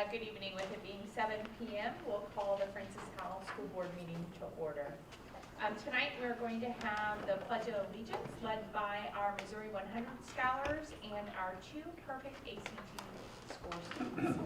Good evening. With it being 7 p.m., we'll call the Francis Howell School Board meeting to order. Tonight we're going to have the Pledge of Allegiance led by our Missouri 100 scholars and our 2 perfect ACT score students.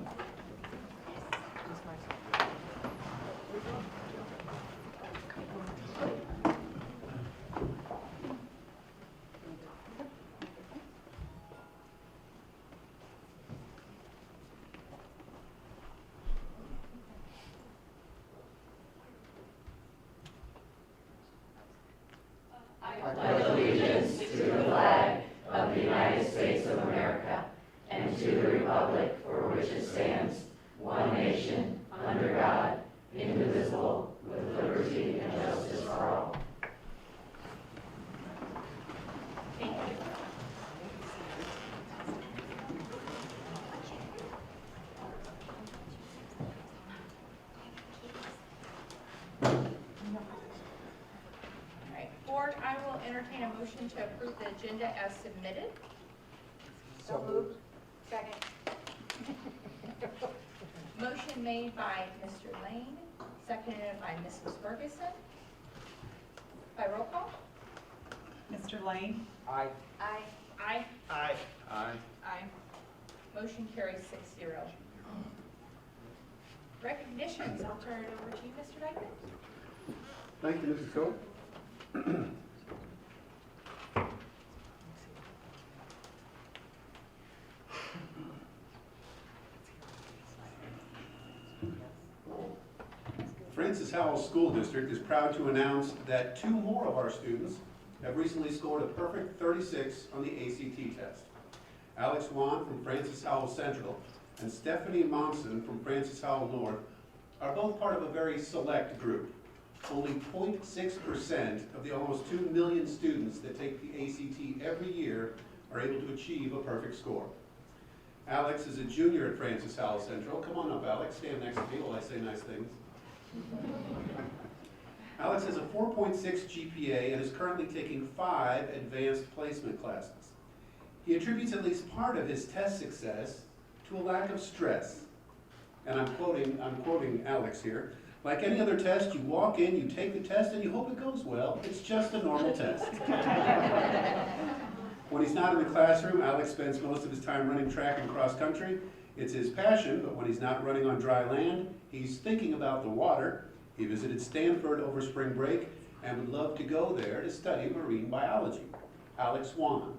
I pledge allegiance to the flag of the United States of America and to the republic for which it stands, one nation, under God, indivisible, with liberty and justice for all. Thank you. Board, I will entertain a motion to approve the agenda as submitted. So moved. Second. Motion made by Mr. Lane, seconded by Mrs. Ferguson. By roll call? Mr. Lane? Aye. Aye. Aye. Aye. Aye. Aye. Motion carries 6-0. Recognitions, I'll turn it over to you, Mr. Dyke. Thank you, Mrs. Cole. Francis Howell School District is proud to announce that 2 more of our students have recently scored a perfect 36 on the ACT test. Alex Wan from Francis Howell Central and Stephanie Monson from Francis Howell North are both part of a very select group. Only 0.6% of the almost 2 million students that take the ACT every year are able to achieve a perfect score. Alex is a junior at Francis Howell Central. Come on up, Alex. Stand next to me while I say nice things. Alex has a 4.6 GPA and is currently taking 5 advanced placement classes. He attributes at least part of his test success to a lack of stress. And I'm quoting Alex here. Like any other test, you walk in, you take the test, and you hope it goes well. It's just a normal test. When he's not in the classroom, Alex spends most of his time running track and cross country. It's his passion, but when he's not running on dry land, he's thinking about the water. He visited Stanford over spring break and would love to go there to study marine biology. Alex Wan.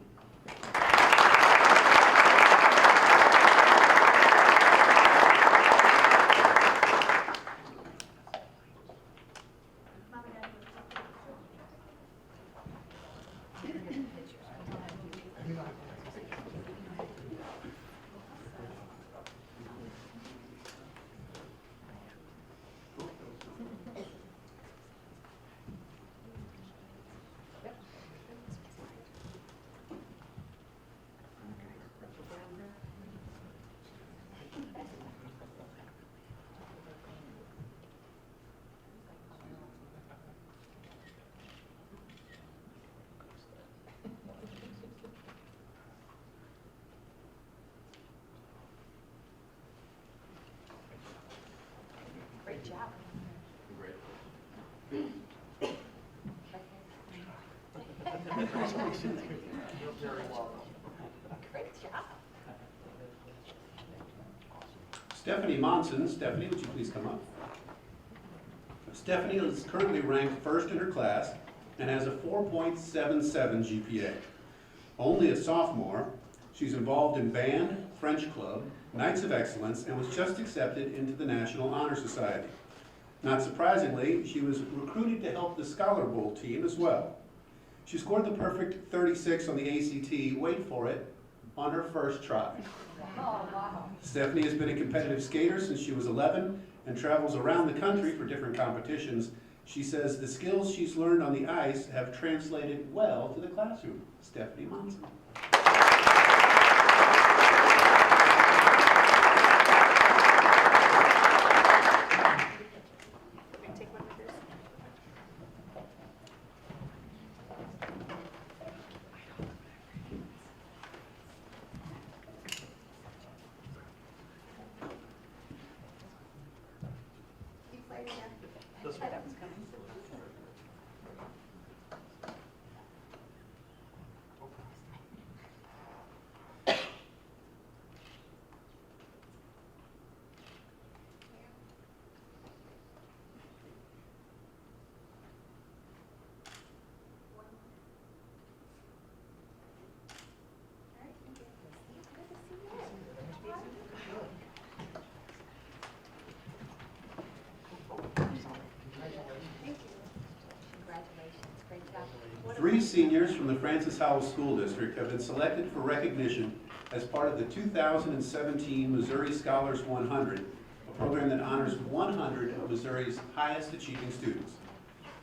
Great job. You're very welcome. Great job. Stephanie Monson. Stephanie, would you please come up? Stephanie is currently ranked first in her class and has a 4.77 GPA. Only a sophomore, she's involved in band, French club, Knights of Excellence, and was just accepted into the National Honor Society. Not surprisingly, she was recruited to help the Scholar Bowl team as well. She scored the perfect 36 on the ACT, wait for it, on her first try. Oh, wow. Stephanie has been a competitive skater since she was 11 and travels around the country for different competitions. She says the skills she's learned on the ice have translated well to the classroom. Stephanie Monson. This That was coming. Congratulations, great job. 3 seniors from the Francis Howell School District have been selected for recognition as part of the 2017 Missouri Scholars 100, a program that honors 100 of Missouri's highest achieving students.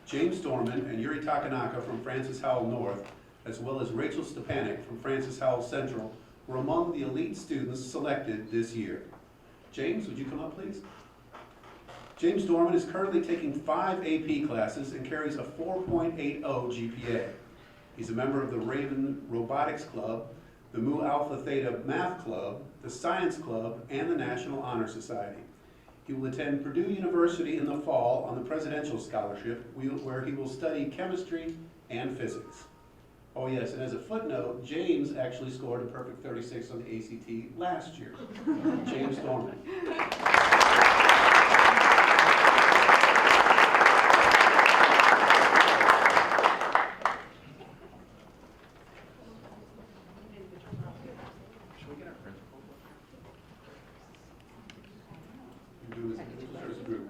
James Dorman and Yuri Takanaka from Francis Howell North, as well as Rachel Stepanek from Francis Howell Central, were among the elite students selected this year. James, would you come up, please? James Dorman is currently taking 5 AP classes and carries a 4.80 GPA. He's a member of the Raven Robotics Club, the Mu Alpha Theta Math Club, the Science Club, and the National Honor Society. He will attend Purdue University in the fall on the Presidential Scholarship, where he will study chemistry and physics. Oh yes, and as a footnote, James actually scored a perfect 36 on the ACT last year. James Dorman. Should we get our principal? You do this as a group.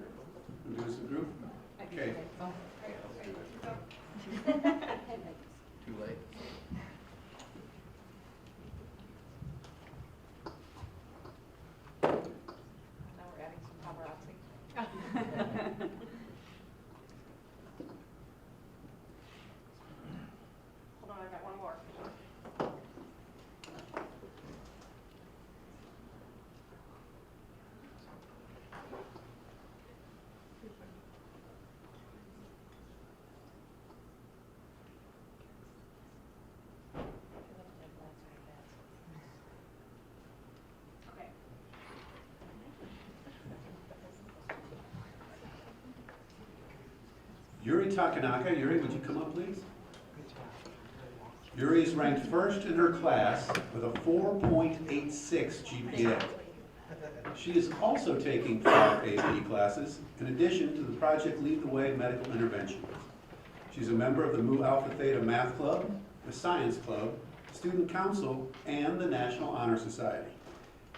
You do this as a group? Okay. Too late. Now we're adding some paparazzi. Hold on, I got one more. Okay. Yuri Takanaka. Yuri, would you come up, please? Yuri is ranked first in her class with a 4.86 GPA. She is also taking 5 AP classes, in addition to the Project Lead the Way Medical Intervention. She's a member of the Mu Alpha Theta Math Club, the Science Club, Student Council, and the National Honor Society.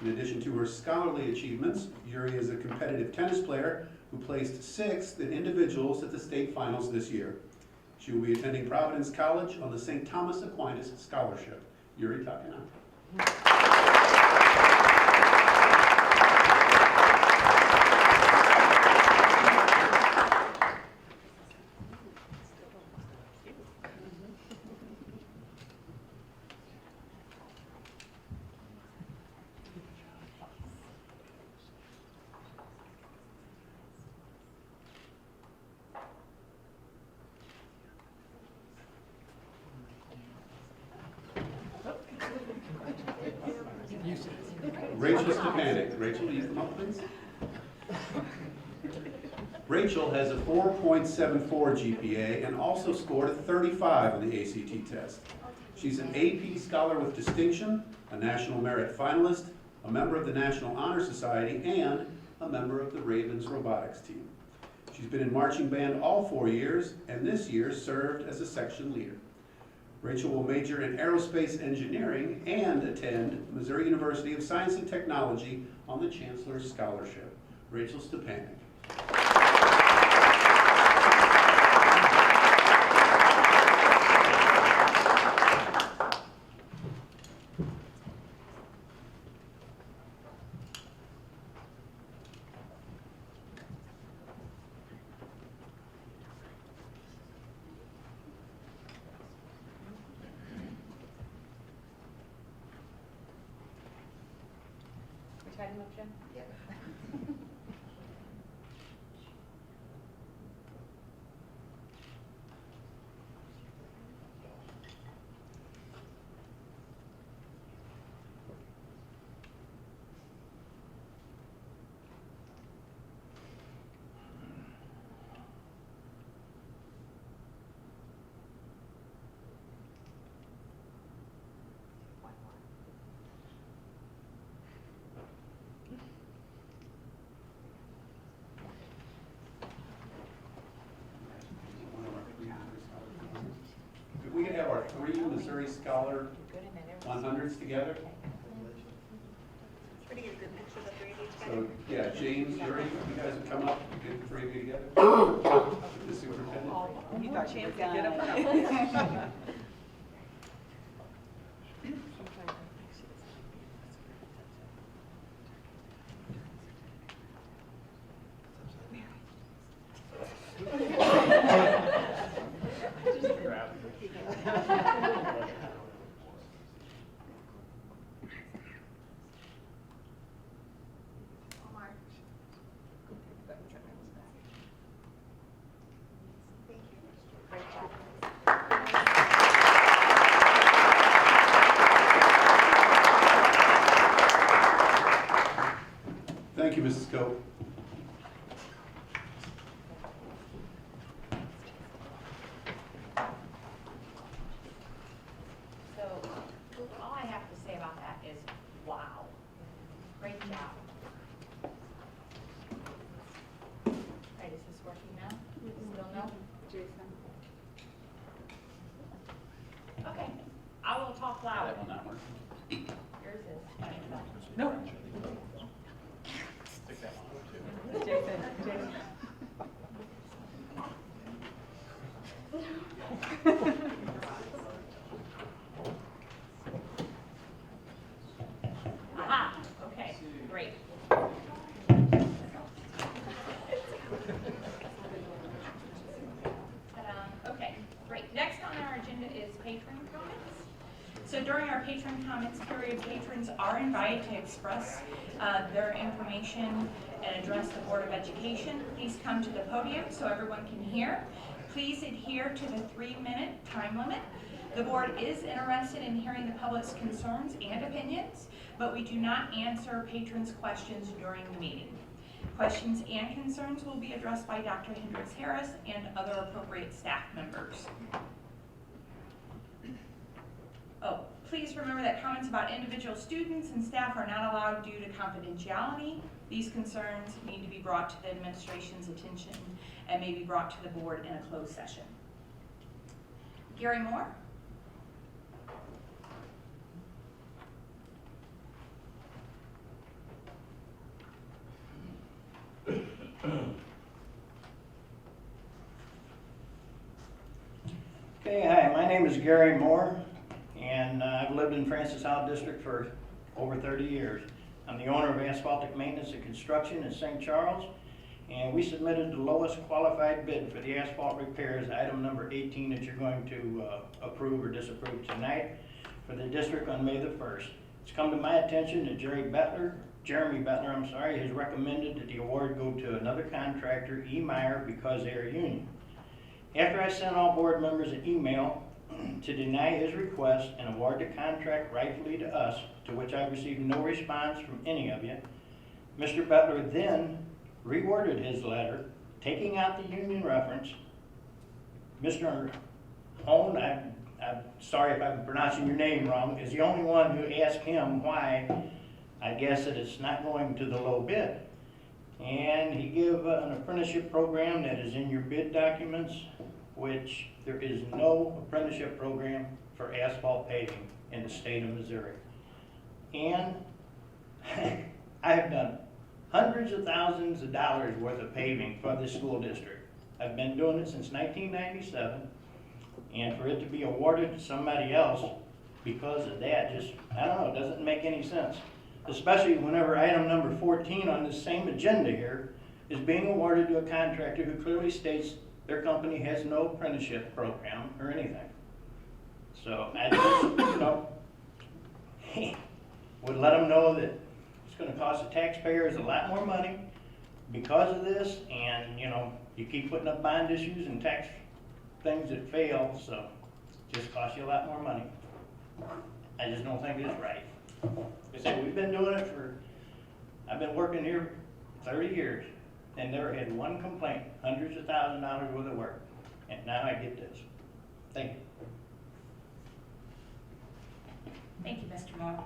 In addition to her scholarly achievements, Yuri is a competitive tennis player who placed 6th in individuals at the state finals this year. She will be attending Providence College on the St. Thomas Aquinas Scholarship. Yuri Takanaka. Rachel Stepanek. Rachel, will you come up, please? Rachel has a 4.74 GPA and also scored a 35 on the ACT test. She's an AP Scholar with Distinction, a National Merit Finalist, a member of the National Honor Society, and a member of the Ravens robotics team. She's been in marching band all 4 years, and this year served as a section leader. Rachel will major in aerospace engineering and attend Missouri University of Science and Technology on the Chancellor's Scholarship. Rachel Stepanek. We tied him up, Jen? Yep. 3 Missouri Scholar 100s together. Pretty good mix of the three of each guy. So, yeah, James, Yuri, you guys have come up, get the 3 of you together. The superintendent. You thought she was gonna. Thank you, Mrs. Cope. So, all I have to say about that is, wow. Great job. Right, is this working now? Still no? Okay, I will talk louder. That one not working. Yours is. No. Stick that one up too. Jason. Aha, okay, great. Okay, great. Next on our agenda is patron comments. So during our patron comments period, patrons are invited to express their information and address the Board of Education. Please come to the podium so everyone can hear. Please adhere to the 3-minute time limit. The board is interested in hearing the public's concerns and opinions, but we do not answer patrons' questions during the meeting. Questions and concerns will be addressed by Dr. Hendricks Harris and other appropriate staff members. Oh, please remember that comments about individual students and staff are not allowed due to confidentiality. These concerns need to be brought to the administration's attention and may be brought to the board in a closed session. Gary Moore? Okay, hi, my name is Gary Moore, and I've lived in Francis Howell District for over 30 years. I'm the owner of Asphaltic Maintenance and Construction in St. Charles, and we submitted the lowest qualified bid for the asphalt repairs, item number 18 that you're going to approve or disapprove tonight for the district on May the 1st. It's come to my attention that Jeremy Bettler, has recommended that the award go to another contractor, E. Meyer, because they are union. After I sent all board members an email to deny his request and award the contract rightfully to us, to which I received no response from any of you, Mr. Bettler then reworded his letter, taking out the union reference. Mr. Hone, I'm sorry if I'm pronouncing your name wrong, is the only one who asked him why I guess that it's not going to the low bid. And he gave an apprenticeship program that is in your bid documents, which there is no apprenticeship program for asphalt paving in the state of Missouri. And I have done hundreds of thousands of dollars worth of paving for this school district. I've been doing it since 1997, and for it to be awarded to somebody else because of that, just, I don't know, it doesn't make any sense. Especially whenever item number 14 on this same agenda here is being awarded to a contractor who clearly states their company has no apprenticeship program or anything. So I just, would let them know that it's going to cost the taxpayers a lot more money because of this, and you keep putting up bond issues and tax things that fail, so it just costs you a lot more money. I just don't think it's right. I said, we've been doing it I've been working here 30 years and never had one complaint, hundreds of thousands of dollars worth of work, and now I get this. Thank you. Thank you, Mr. Moore.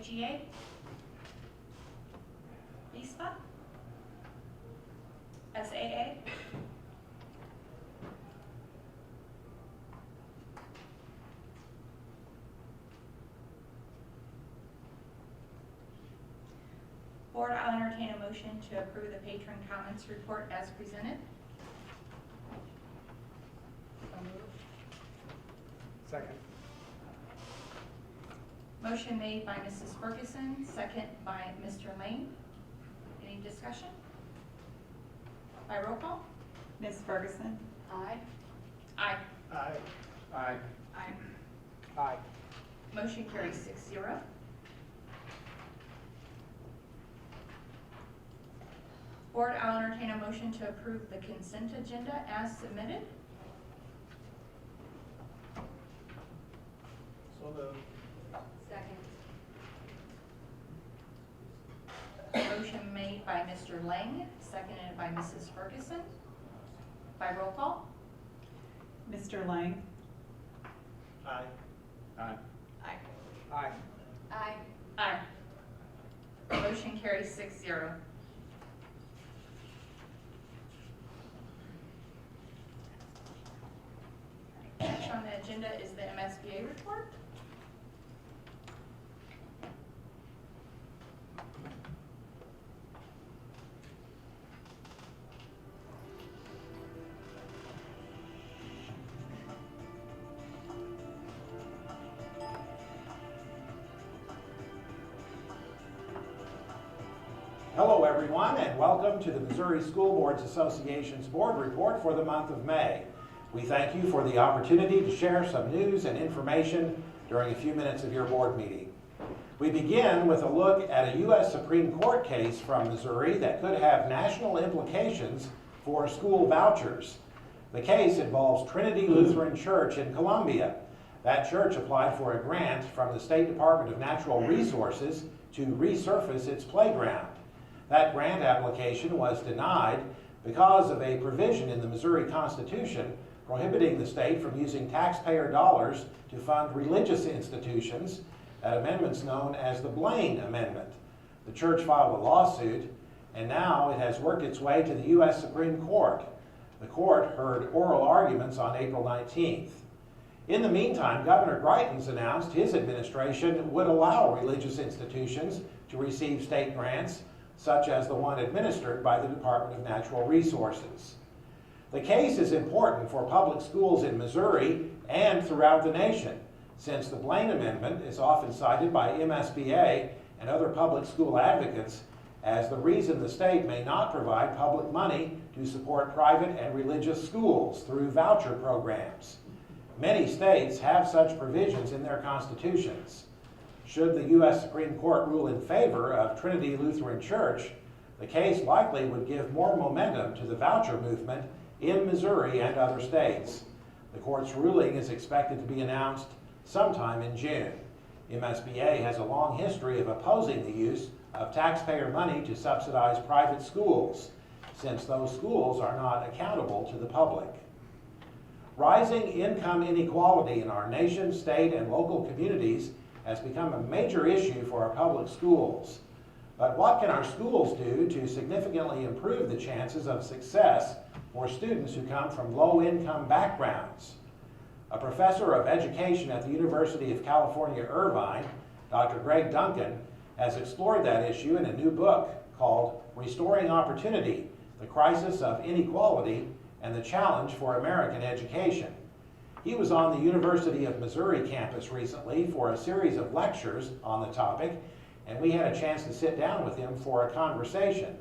AGA? BISPA? SAA? Board, I'll entertain a motion to approve the patron comments report as presented. Second. Motion made by Mrs. Ferguson, second by Mr. Lane. Any discussion? By roll call? Ms. Ferguson? Aye. Aye. Aye. Aye. Aye. Aye. Motion carries 6-0. Board, I'll entertain a motion to approve the consent agenda as submitted. So moved. Second. Motion made by Mr. Lang, seconded by Mrs. Ferguson. By roll call? Mr. Lang? Aye. Aye. Aye. Aye. Aye. Aye. Motion carries 6-0. Next on the agenda is the MSBA report. Hello, everyone, and welcome to the Missouri School Boards Association's board report for the month of May. We thank you for the opportunity to share some news and information during a few minutes of your board meeting. We begin with a look at a U.S. Supreme Court case from Missouri that could have national implications for school vouchers. The case involves Trinity Lutheran Church in Columbia. That church applied for a grant from the State Department of Natural Resources to resurface its playground. That grant application was denied because of a provision in the Missouri Constitution prohibiting the state from using taxpayer dollars to fund religious institutions. That amendment's known as the Blaine Amendment. The church filed a lawsuit, and now it has worked its way to the U.S. Supreme Court. The court heard oral arguments on April 19th. In the meantime, Governor Greitens announced his administration would allow religious institutions to receive state grants, such as the one administered by the Department of Natural Resources. The case is important for public schools in Missouri and throughout the nation, since the Blaine Amendment is often cited by MSBA and other public school advocates as the reason the state may not provide public money to support private and religious schools through voucher programs. Many states have such provisions in their constitutions. Should the U.S. Supreme Court rule in favor of Trinity Lutheran Church, the case likely would give more momentum to the voucher movement in Missouri and other states. The court's ruling is expected to be announced sometime in June. MSBA has a long history of opposing the use of taxpayer money to subsidize private schools, since those schools are not accountable to the public. Rising income inequality in our nation, state, and local communities has become a major issue for our public schools. But what can our schools do to significantly improve the chances of success for students who come from low-income backgrounds? A professor of education at the University of California, Irvine, Dr. Greg Duncan, has explored that issue in a new book called Restoring Opportunity: The Crisis of Inequality and the Challenge for American Education. He was on the University of Missouri campus recently for a series of lectures on the topic, and we had a chance to sit down with him for a conversation.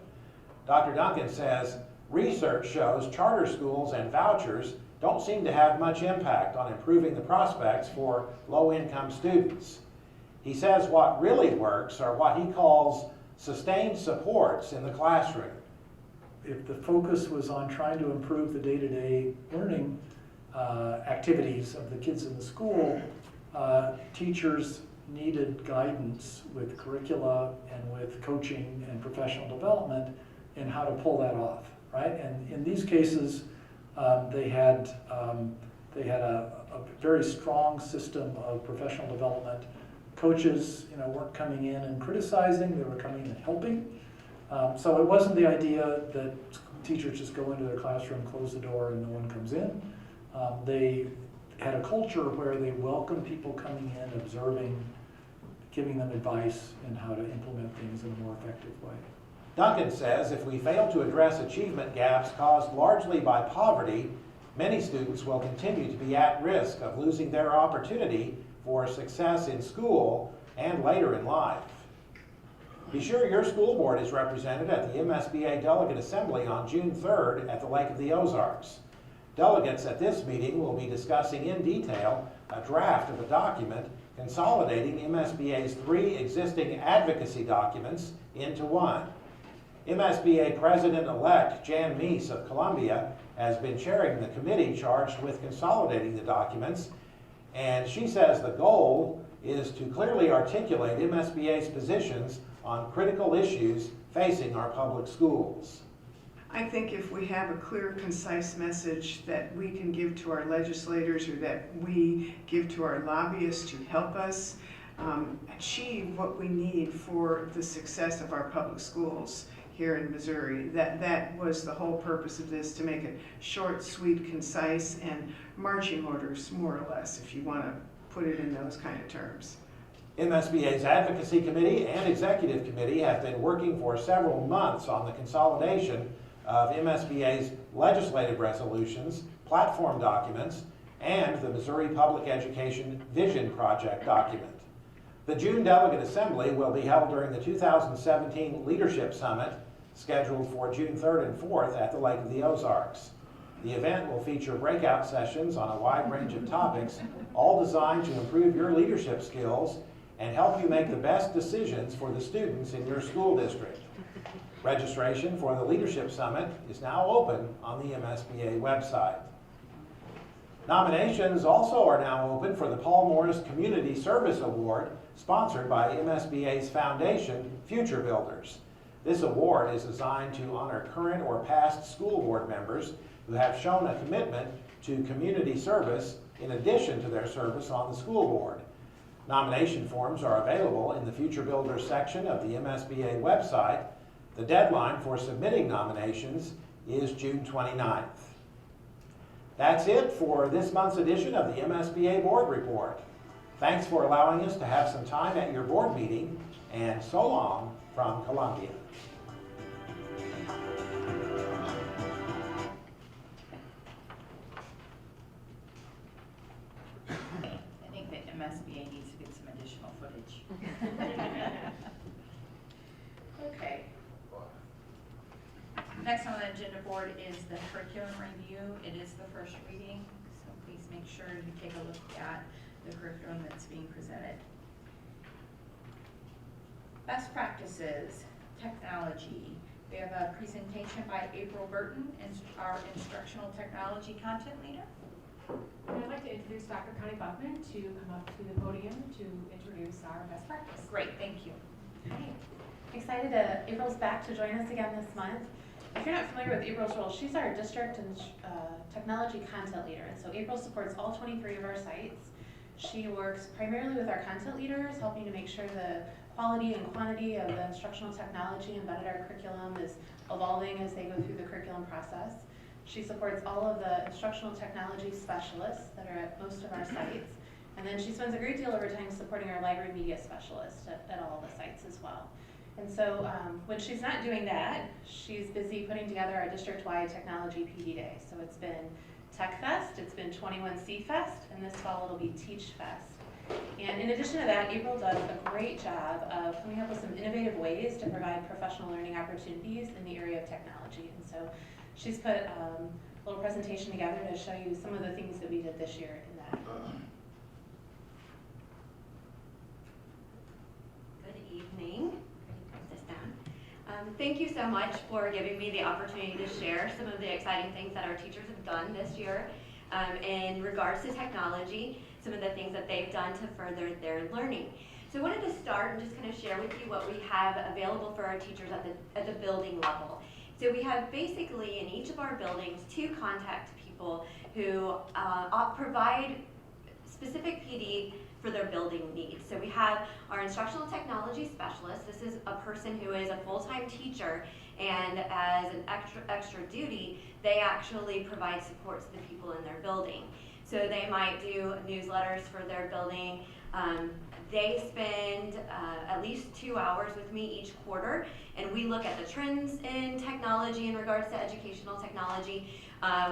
Dr. Duncan says, research shows charter schools and vouchers don't seem to have much impact on improving the prospects for low-income students. He says what really works are what he calls sustained supports in the classroom. If the focus was on trying to improve the day-to-day learning activities of the kids in the school, teachers needed guidance with curricula and with coaching and professional development in how to pull that off, right? And in these cases, they had a very strong system of professional development, Coaches, weren't coming in and criticizing, they were coming in and helping. So it wasn't the idea that teachers just go into their classroom, close the door, and no one comes in. They had a culture where they welcomed people coming in, observing, giving them advice in how to implement things in a more effective way. Duncan says if we fail to address achievement gaps caused largely by poverty, many students will continue to be at risk of losing their opportunity for success in school and later in life. Be sure your school board is represented at the MSBA Delegate Assembly on June 3rd at the Lake of the Ozarks. Delegates at this meeting will be discussing in detail a draft of a document consolidating MSBA's 3 existing advocacy documents into one. MSBA President-elect Jan Meese of Columbia has been chairing the committee charged with consolidating the documents, and she says the goal is to clearly articulate MSBA's positions on critical issues facing our public schools. I think if we have a clear, concise message that we can give to our legislators or that we give to our lobbyists to help us achieve what we need for the success of our public schools here in Missouri, that was the whole purpose of this, to make it short, sweet, concise, and marching orders, more or less, if you want to put it in those kind of terms. MSBA's Advocacy Committee and Executive Committee have been working for several months on the consolidation of MSBA's legislative resolutions, platform documents, and the Missouri Public Education Vision Project document. The June Delegate Assembly will be held during the 2017 Leadership Summit, scheduled for June 3rd and 4th at the Lake of the Ozarks. The event will feature breakout sessions on a wide range of topics, all designed to improve your leadership skills and help you make the best decisions for the students in your school district. Registration for the Leadership Summit is now open on the MSBA website. Nominations also are now open for the Paul Morris Community Service Award, sponsored by MSBA's foundation, Future Builders. This award is designed to honor current or past school board members who have shown a commitment to community service in addition to their service on the school board. Nomination forms are available in the Future Builders section of the MSBA website. The deadline for submitting nominations is June 29th. That's it for this month's edition of the MSBA Board Report. Thanks for allowing us to have some time at your board meeting, and so long from Columbia. I think that MSBA needs to get some additional footage. Okay. Next on the agenda board is the curriculum review. It is the first reading, so please make sure you take a look at the curriculum that's being presented. Best practices, technology. We have a presentation by April Burton, our instructional technology content leader. And I'd like to introduce Dr. Connie Buckman to come up to the podium to introduce our best practice. Great, thank you. Hi. Excited April's back to join us again this month. If you're not familiar with April's role, she's our district and technology content leader. And so April supports all 23 of our sites. She works primarily with our content leaders, helping to make sure the quality and quantity of the instructional technology embedded in our curriculum is evolving as they go through the curriculum process. She supports all of the instructional technology specialists that are at most of our sites. And then she spends a great deal of her time supporting our library media specialists at all the sites as well. And so when she's not doing that, she's busy putting together our district-wide technology PD Day. So it's been Tech Fest, it's been 21C Fest, and this fall it'll be Teach Fest. And in addition to that, April does a great job of coming up with some innovative ways to provide professional learning opportunities in the area of technology. And so she's put a little presentation together to show you some of the things that we did this year in that. Good evening. Put this down. Thank you so much for giving me the opportunity to share some of the exciting things that our teachers have done this year in regards to technology, some of the things that they've done to further their learning. So I wanted to start and just kind of share with you what we have available for our teachers at the building level. So we have basically in each of our buildings 2 contact people who provide specific PD for their building needs. So we have our instructional technology specialist. This is a person who is a full-time teacher, and as an extra duty, they actually provide support to the people in their building. So they might do newsletters for their building. They spend at least 2 hours with me each quarter, and we look at the trends in technology in regards to educational technology.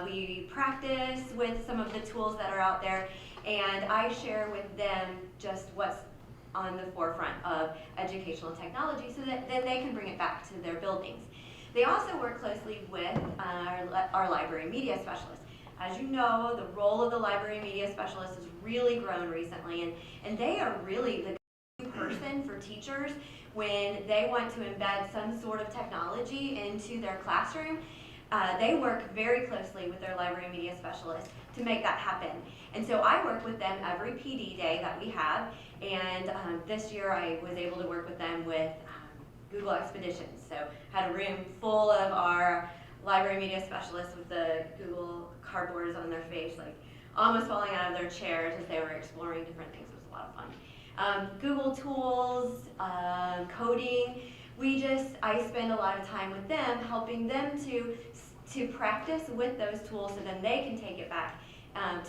We practice with some of the tools that are out there, and I share with them just what's on the forefront of educational technology so that then they can bring it back to their buildings. They also work closely with our library media specialist. As you know, the role of the library media specialist has really grown recently, and they are really the go-to person for teachers when they want to embed some sort of technology into their classroom. They work very closely with their library media specialist to make that happen. And so I work with them every PD day that we have, and this year I was able to work with them with Google Expeditions. So had a room full of our library media specialists with the Google cardboards on their face, like almost falling out of their chairs as they were exploring different things. It was a lot of fun. Google tools, coding. I spend a lot of time with them, helping them to practice with those tools so then they can take it back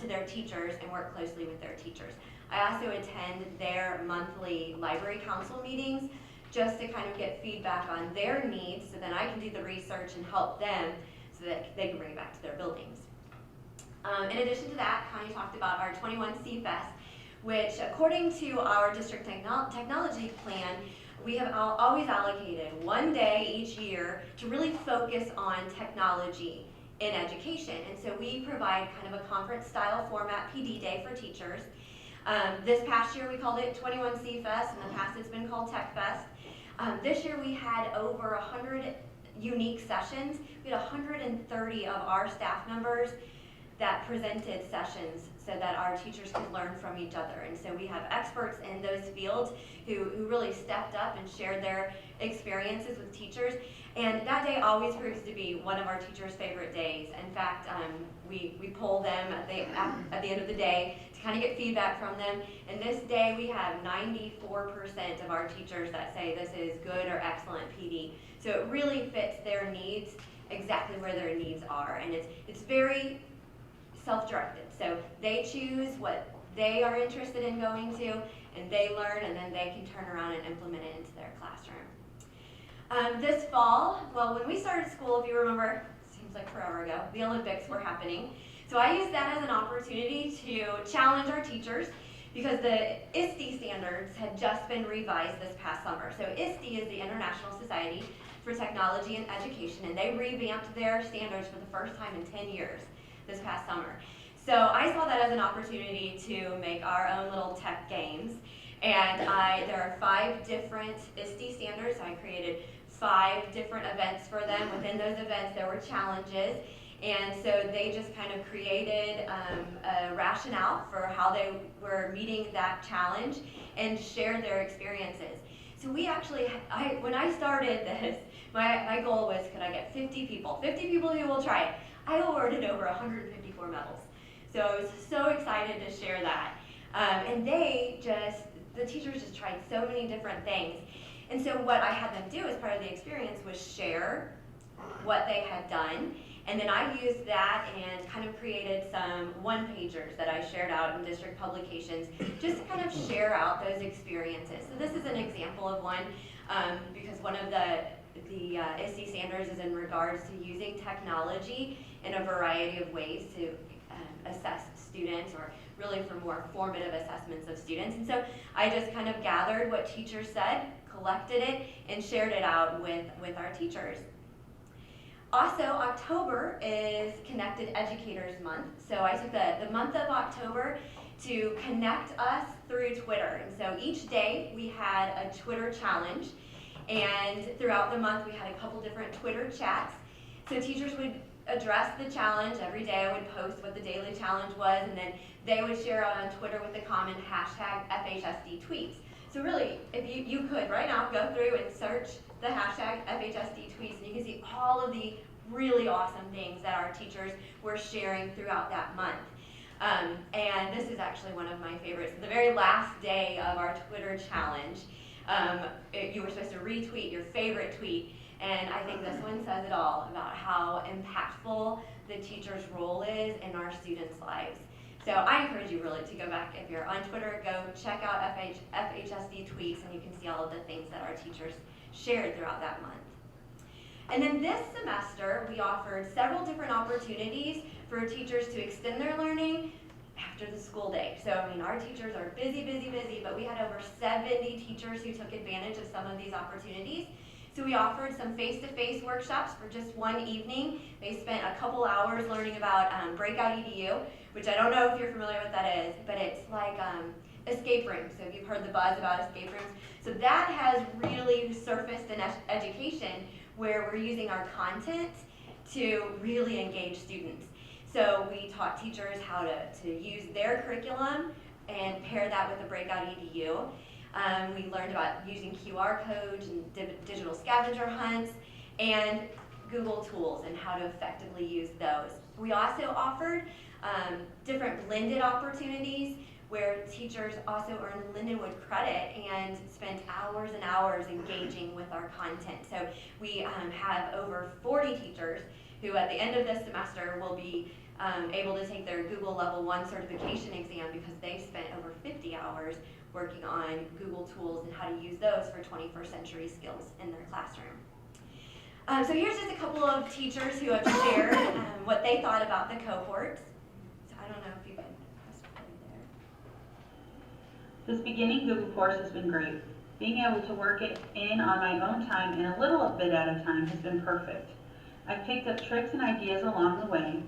to their teachers and work closely with their teachers. I also attend their monthly library council meetings just to kind of get feedback on their needs so then I can do the research and help them so that they can bring it back to their buildings. In addition to that, Connie talked about our 21C Fest, which according to our district technology plan, we have always allocated one day each year to really focus on technology in education. And so we provide kind of a conference style format PD day for teachers. This past year we called it 21C Fest. In the past it's been called Tech Fest. This year we had over 100 unique sessions. We had 130 of our staff members that presented sessions so that our teachers could learn from each other. And so we have experts in those fields who really stepped up and shared their experiences with teachers. And that day always proves to be one of our teachers' favorite days. In fact, we poll them at the end of the day to kind of get feedback from them. And this day we have 94% of our teachers that say this is good or excellent PD. So it really fits their needs exactly where their needs are. And it's very self-directed. So they choose what they are interested in going to, and they learn, and then they can turn around and implement it into their classroom. This fall, well, when we started school, if you remember, seems like forever ago, the Olympics were happening. So I used that as an opportunity to challenge our teachers because the ISTE standards had just been revised this past summer. So ISTE is the International Society for Technology and Education, and they revamped their standards for the first time in 10 years this past summer. So I saw that as an opportunity to make our own little tech games. And there are 5 different ISTE standards. So I created 5 different events for them. Within those events, there were challenges. And so they just kind of created a rationale for how they were meeting that challenge and shared their experiences. So we actually, when I started this, my goal was, could I get 50 people who will try it? I awarded over 154 medals. So I was so excited to share that. And the teachers just tried so many different things. And so what I had them do as part of the experience was share what they had done. And then I used that and kind of created some one-pagers that I shared out in district publications just to kind of share out those experiences. So this is an example of one because one of the ISTE standards is in regards to using technology in a variety of ways to assess students or really for more formative assessments of students. And so I just kind of gathered what teachers said, collected it, and shared it out with our teachers. Also, October is Connected Educators Month. So I took the month of October to connect us through Twitter. And so each day we had a Twitter challenge. And throughout the month we had a couple different Twitter chats. So teachers would address the challenge. Every day I would post what the daily challenge was, and then they would share out on Twitter with the common hashtag FHSD tweets. So really, if you could right now go through and search the hashtag FHSD tweets, and you can see all of the really awesome things that our teachers were sharing throughout that month. And this is actually one of my favorites. The very last day of our Twitter challenge, you were supposed to retweet your favorite tweet. And I think this one says it all about how impactful the teacher's role is in our students' lives. So I encourage you really to go back, if you're on Twitter, go check out FHSD tweets, and you can see all of the things that our teachers shared throughout that month. And then this semester, we offered several different opportunities for teachers to extend their learning after the school day. So, I mean, our teachers are busy, busy, busy, but we had over 70 teachers who took advantage of some of these opportunities. So we offered some face-to-face workshops for just one evening. They spent a couple hours learning about Breakout EDU, which I don't know if you're familiar with what that is, but it's like escape rooms. So if you've heard the buzz about escape rooms. So that has really surfaced in education, where we're using our content to really engage students. So we taught teachers how to use their curriculum and pair that with the Breakout EDU. We learned about using QR codes and digital scavenger hunts and Google tools and how to effectively use those. We also offered different blended opportunities where teachers also earned Lindenwood credit and spent hours and hours engaging with our content. So we have over 40 teachers who at the end of this semester will be able to take their Google Level 1 certification exam because they spent over 50 hours working on Google tools and how to use those for 21st century skills in their classroom. So here's just a couple of teachers who have shared what they thought about the cohorts. So I don't know if you can press play there. This beginning Google course has been great. Being able to work it in on my own time and a little bit at a time has been perfect. I've picked up tricks and ideas along the way,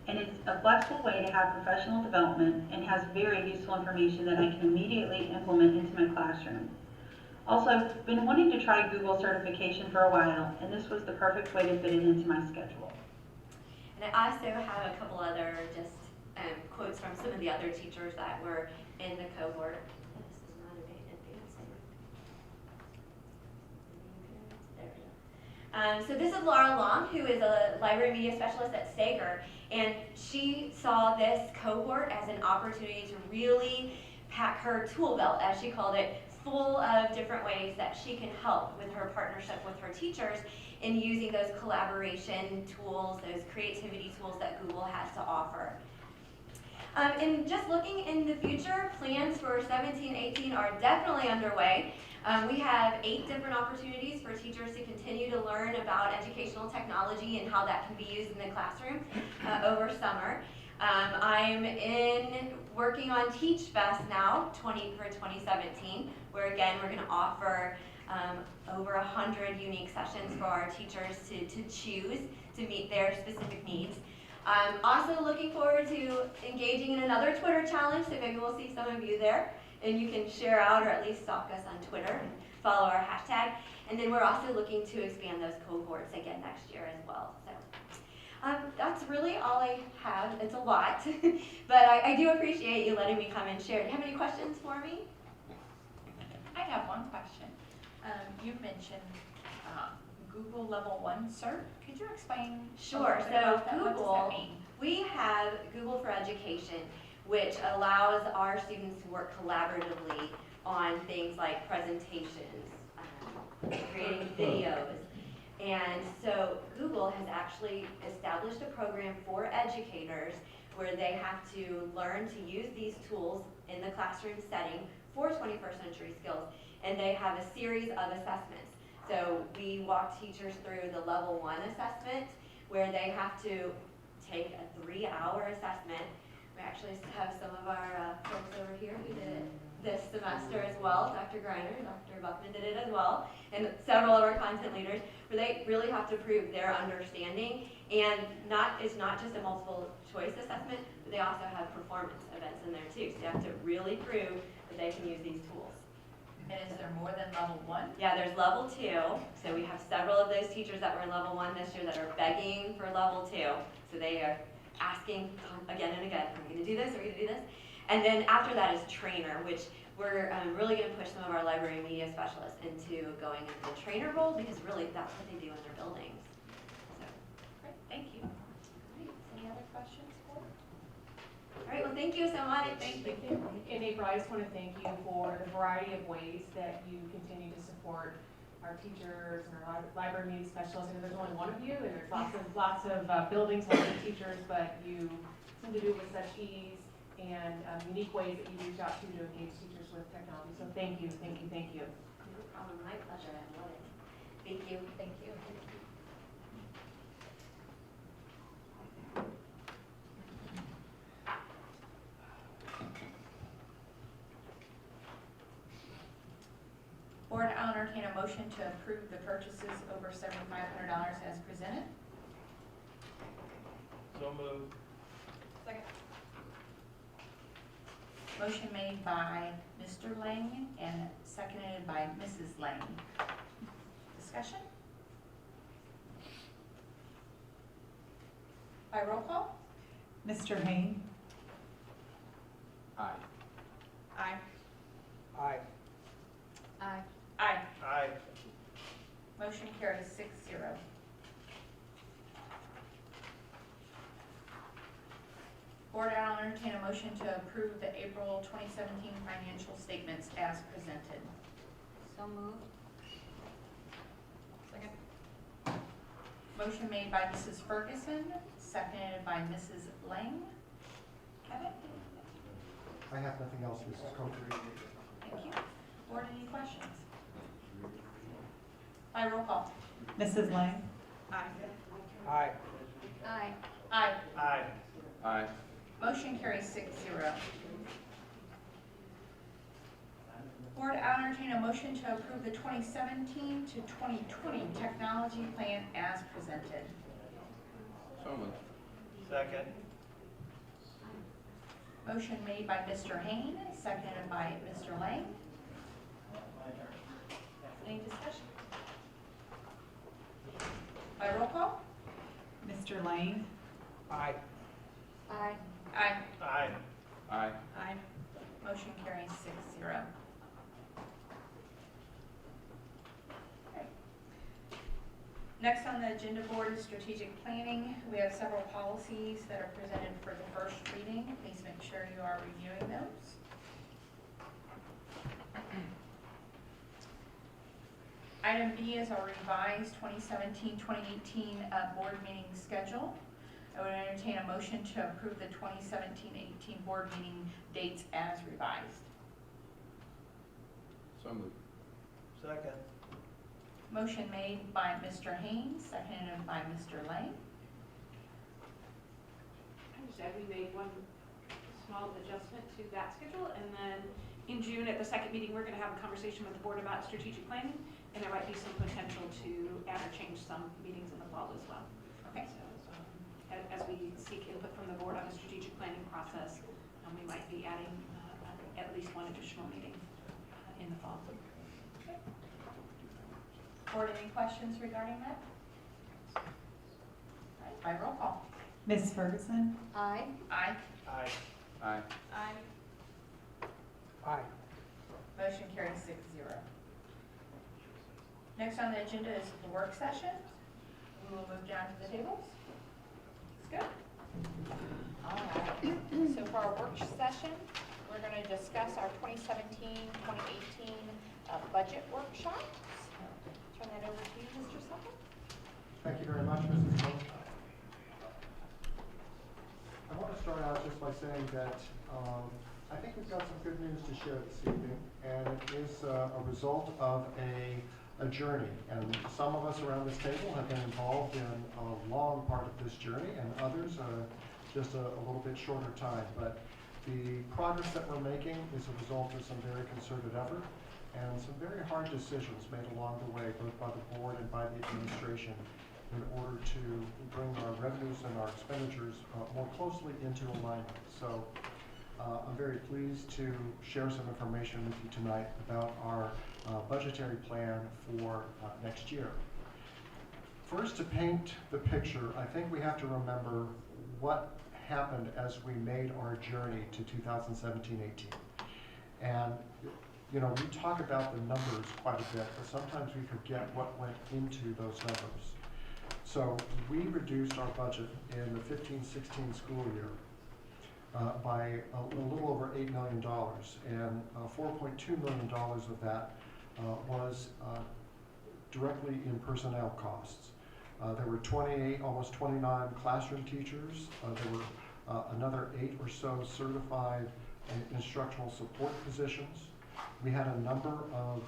and it's a flexible way to have professional development and has very useful information that I can immediately implement into my classroom. Also, I've been wanting to try Google certification for a while, and this was the perfect way to fit it into my schedule. And I also have a couple other just quotes from some of the other teachers that were in the cohort. This is not advanced. There we go. So this is Laura Long, who is a library media specialist at Sager, and she saw this cohort as an opportunity to really pack her tool belt, as she called it, full of different ways that she can help with her partnership with her teachers in using those collaboration tools, those creativity tools that Google has to offer. And just looking in the future, plans for 17-18 are definitely underway. We have 8 different opportunities for teachers to continue to learn about educational technology and how that can be used in the classroom over summer. I'm working on Teach Fest now, for 2017, where again we're going to offer over 100 unique sessions for our teachers to choose to meet their specific needs. I'm also looking forward to engaging in another Twitter challenge, so maybe we'll see some of you there. And you can share out or at least stalk us on Twitter and follow our hashtag. And then we're also looking to expand those cohorts again next year as well. So that's really all I have. It's a lot, but I do appreciate you letting me come and share. Do you have any questions for me? I have one question. You mentioned Google Level 1 cert. Could you explain? Sure. A little bit So about that? What does Google, that mean? we have Google for Education, which allows our students to work collaboratively on things like presentations, creating videos. And so Google has actually established a program for educators where they have to learn to use these tools in the classroom setting for 21st century skills. And they have a series of assessments. So we walk teachers through the Level 1 assessment where they have to take a 3-hour assessment. We actually have some of our folks over here who did it this semester as well. Dr. Greiner, Dr. Buckman did it as well, and several of our content leaders, where they really have to prove their understanding. And it's not just a multiple choice assessment, but they also have performance events in there too. So they have to really prove that they can use these tools. And is there more than Level 1? Yeah, there's Level 2. So we have several of those teachers that were in Level 1 this year that are begging for Level 2. So they are asking again and again, are we going to do this? Are we going to do this? And then after that is trainer, which we're really going to push some of our library media specialists into going into the trainer role, because really that's what they do in their buildings. So. Great, thank you. All right, any other questions for? All right, well, thank you. Thank you so much. Thank you. And April, I just want to thank you for the variety of ways that you continue to support our teachers and our library meeting specialists. And there's only one of you, and there's lots of buildings, lots of teachers, but you seem to do it with such ease and unique ways that you reach out to engage teachers with technology. So thank you, thank you, thank you. No problem. My pleasure. I love it. Thank you. Thank you. Board, I'll entertain a motion to approve the purchases over $7,500 as presented. So moved. Second. Motion made by Mr. Lang and seconded by Mrs. Lang. Discussion? By roll call? Mr. Hain, Aye. Aye. Aye. Aye. Aye. Aye. Motion carries 6-0. Board, I'll entertain a motion to approve the April 2017 financial statements as presented. So moved. Second. Motion made by Mrs. Ferguson, seconded by Mrs. Lang. Kevin? I have nothing else, Mrs. Coker. Thank you. Board, any questions? By roll call. Mrs. Lang, Aye. Aye. Aye. Aye. Aye. Aye. Motion carries 6-0. Board, I'll entertain a motion to approve the 2017 to 2020 technology plan as presented. So moved. Second. Motion made by Mr. Hain, seconded by Mr. Lang. Any discussion? By roll call? Mr. Lang, Aye. Aye. Aye. Aye. Aye. Aye. Motion carries 6-0. Okay. Next on the agenda, board, is strategic planning. We have several policies that are presented for the first reading. Please make sure you are reviewing those. Item B is our revised 2017-2018 board meeting schedule. I would entertain a motion to approve the 2017-18 board meeting dates as revised. So moved. Second. Motion made by Mr. Haynes, seconded by Mr. Lang. I just add we made one small adjustment to that schedule, and then in June at the second meeting, we're going to have a conversation with the board about strategic planning, and there might be some potential to add or change some meetings in the fall as well. Okay. So, as we seek input from the board on the strategic planning process, we might be adding at least one additional meeting in the fall. Okay. Board, any questions regarding that? All right, by roll call. Ms. Ferguson, Aye. Aye. Aye. Aye. Aye. Aye. Motion carries 6-0. Next on the agenda is the work session. We will move down to the tables. Let's go. All right. So for our work session, we're going to discuss our 2017-2018 budget workshops. Turn that over to you, Mr. Sutton. Thank you very much, Mrs. Cook. I want to start out just by saying that I think we've got some good news to share this evening, and it is a result of a journey. And some of us around this table have been involved in a long part of this journey, and others just a little bit shorter time. But the progress that we're making is a result of some very concerted effort and some very hard decisions made along the way, both by the board and by the administration, in order to bring our revenues and our expenditures more closely into alignment. So I'm very pleased to share some information with you tonight about our budgetary plan for next year. First, to paint the picture, I think we have to remember what happened as we made our journey to 2017-18. And you know, we talk about the numbers quite a bit, but sometimes we forget what went into those numbers. So we reduced our budget in the 15-16 school year by a little over $8 million, and $4.2 million of that was directly in personnel costs. There were 28, almost 29 classroom teachers. There were another 8 or so certified instructional support positions. We had a number of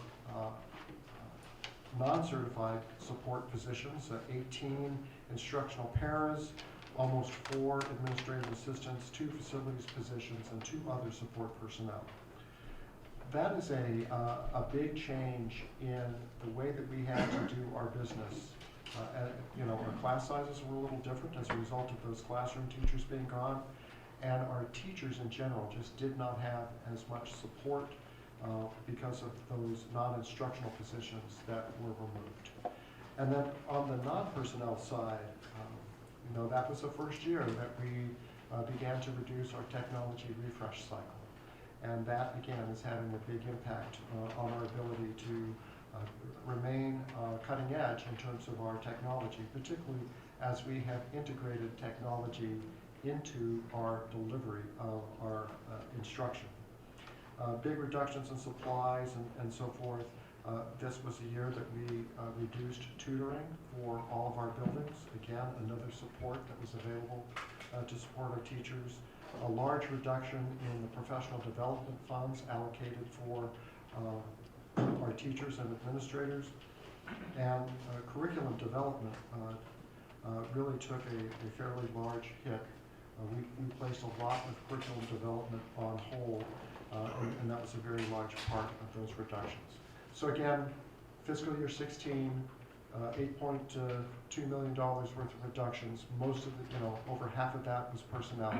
non-certified support positions, 18 instructional paras, almost 4 administrative assistants, 2 facilities positions, and 2 other support personnel. That is a big change in the way that we had to do our business. You know, our class sizes were a little different as a result of those classroom teachers being gone, and our teachers in general just did not have as much support because of those non-instructional positions that were removed. And then on the non-personnel side, you know, that was the first year that we began to reduce our technology refresh cycle. And that, again, is having a big impact on our ability to remain cutting edge in terms of our technology, particularly as we have integrated technology into our delivery of our instruction. Big reductions in supplies and so forth. This was a year that we reduced tutoring for all of our buildings. Again, another support that was available to support our teachers. A large reduction in the professional development funds allocated for our teachers and administrators. And curriculum development really took a fairly large hit. We placed a lot of curriculum development on hold, and that was a very large part of those reductions. So again, fiscal year 16, $8.2 million worth of reductions. Most of the, you know, over half of that was personnel.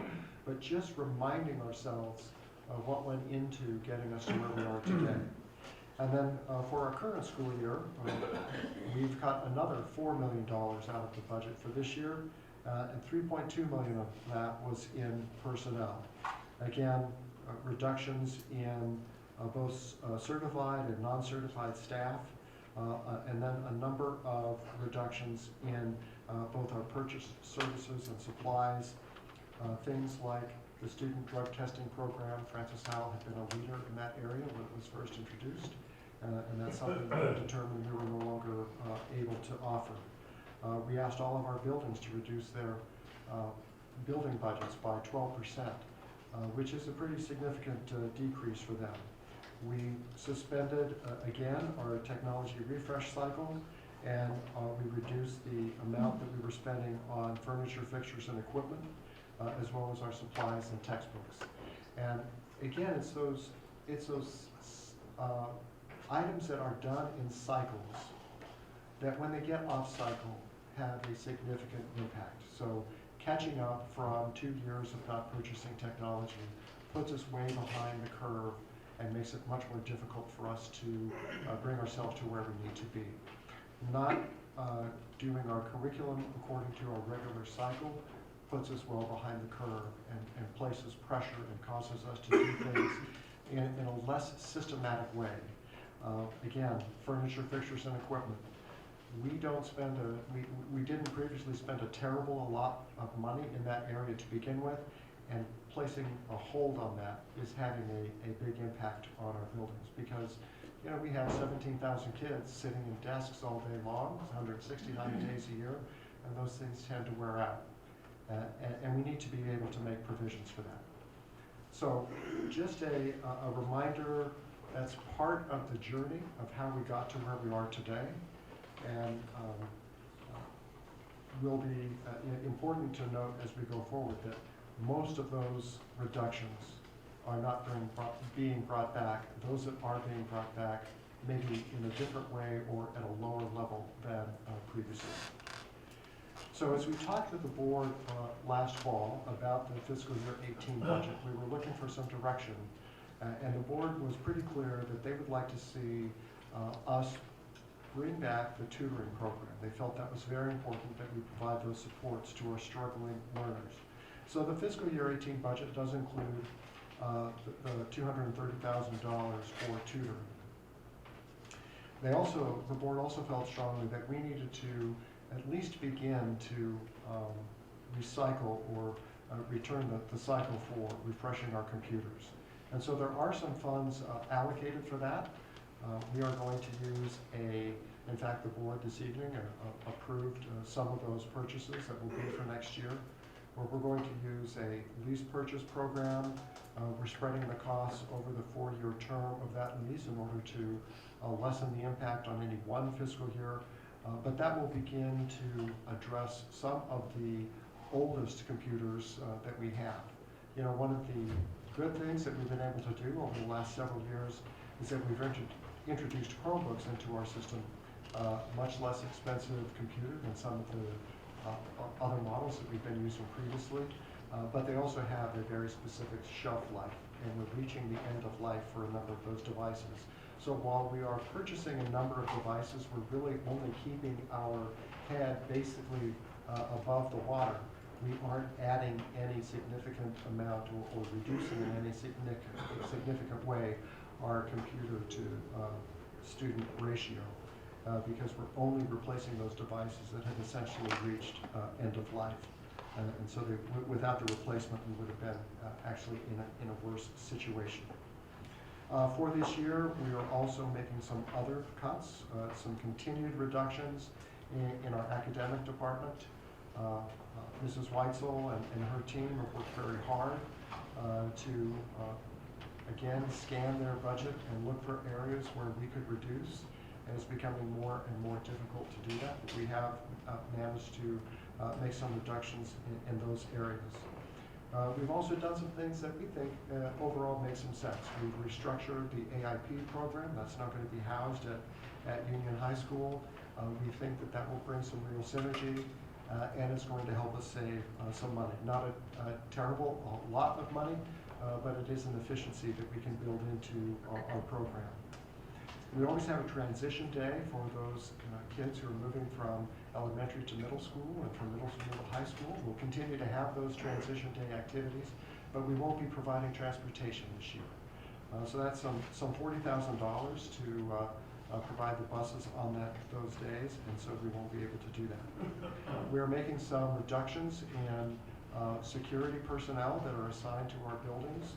But just reminding ourselves of what went into getting us to where we are today. And then for our current school year, we've cut another $4 million out of the budget for this year, and $3.2 million of that was in personnel. Again, reductions in both certified and non-certified staff, and then a number of reductions in both our purchase services and supplies. Things like the student drug testing program. Francis Howell had been a leader in that area when it was first introduced, and that's something that we determined we were no longer able to offer. We asked all of our buildings to reduce their building budgets by 12%, which is a pretty significant decrease for them. We suspended, again, our technology refresh cycle, and we reduced the amount that we were spending on furniture, fixtures, and equipment, as well as our supplies and textbooks. And again, it's those items that are done in cycles that when they get off cycle have a significant impact. So catching up from 2 years of not purchasing technology puts us way behind the curve and makes it much more difficult for us to bring ourselves to where we need to be. Not doing our curriculum according to our regular cycle puts us well behind the curve and places pressure and causes us to do things in a less systematic way. Again, furniture, fixtures, and equipment. We didn't previously spend a terrible lot of money in that area to begin with, and placing a hold on that is having a big impact on our buildings, because you know, we have 17,000 kids sitting in desks all day long, 169 days a year, and those things tend to wear out. And we need to be able to make provisions for that. So just a reminder, that's part of the journey of how we got to where we are today, and will be important to note as we go forward that most of those reductions are not being brought back. Those that are being brought back maybe in a different way or at a lower level than previously. So as we talked with the board last fall about the fiscal year 18 budget, we were looking for some direction, and the board was pretty clear that they would like to see us bring back the tutoring program. They felt that was very important, that we provide those supports to our struggling learners. So the fiscal year 18 budget does include the $230,000 for tutoring. The board also felt strongly that we needed to at least begin to recycle or return the cycle for refreshing our computers. And so there are some funds allocated for that. We are going to use in fact, the board this evening approved some of those purchases that will be for next year, where we're going to use a lease purchase program. We're spreading the costs over the 4-year term of that lease in order to lessen the impact on any one fiscal year. But that will begin to address some of the oldest computers that we have. You know, one of the good things that we've been able to do over the last several years is that we've introduced Chromebooks into our system, much less expensive computer than some of the other models that we've been using previously, but they also have a very specific shelf life, and we're reaching the end of life for a number of those devices. So while we are purchasing a number of devices, we're really only keeping our head basically above the water. We aren't adding any significant amount or reducing in any significant way our computer to student ratio, because we're only replacing those devices that have essentially reached end of life. And so without the replacement, we would have been actually in a worse situation. For this year, we are also making some other cuts, some continued reductions in our academic department. Mrs. Weitzel and her team have worked very hard to, again, scan their budget and look for areas where we could reduce. And it's becoming more and more difficult to do that. But we have managed to make some reductions in those areas. We've also done some things that we think overall make some sense. We've restructured the AIP program. That's now going to be housed at Union High School. We think that that will bring some real synergy, and it's going to help us save some money. Not a terrible lot of money, but it is an efficiency that we can build into our program. We always have a transition day for those kids who are moving from elementary to middle school and from middle school to high school. We'll continue to have those transition day activities, but we won't be providing transportation this year. So that's some $40,000 to provide the buses on those days, and so we won't be able to do that. We're making some reductions in security personnel that are assigned to our buildings.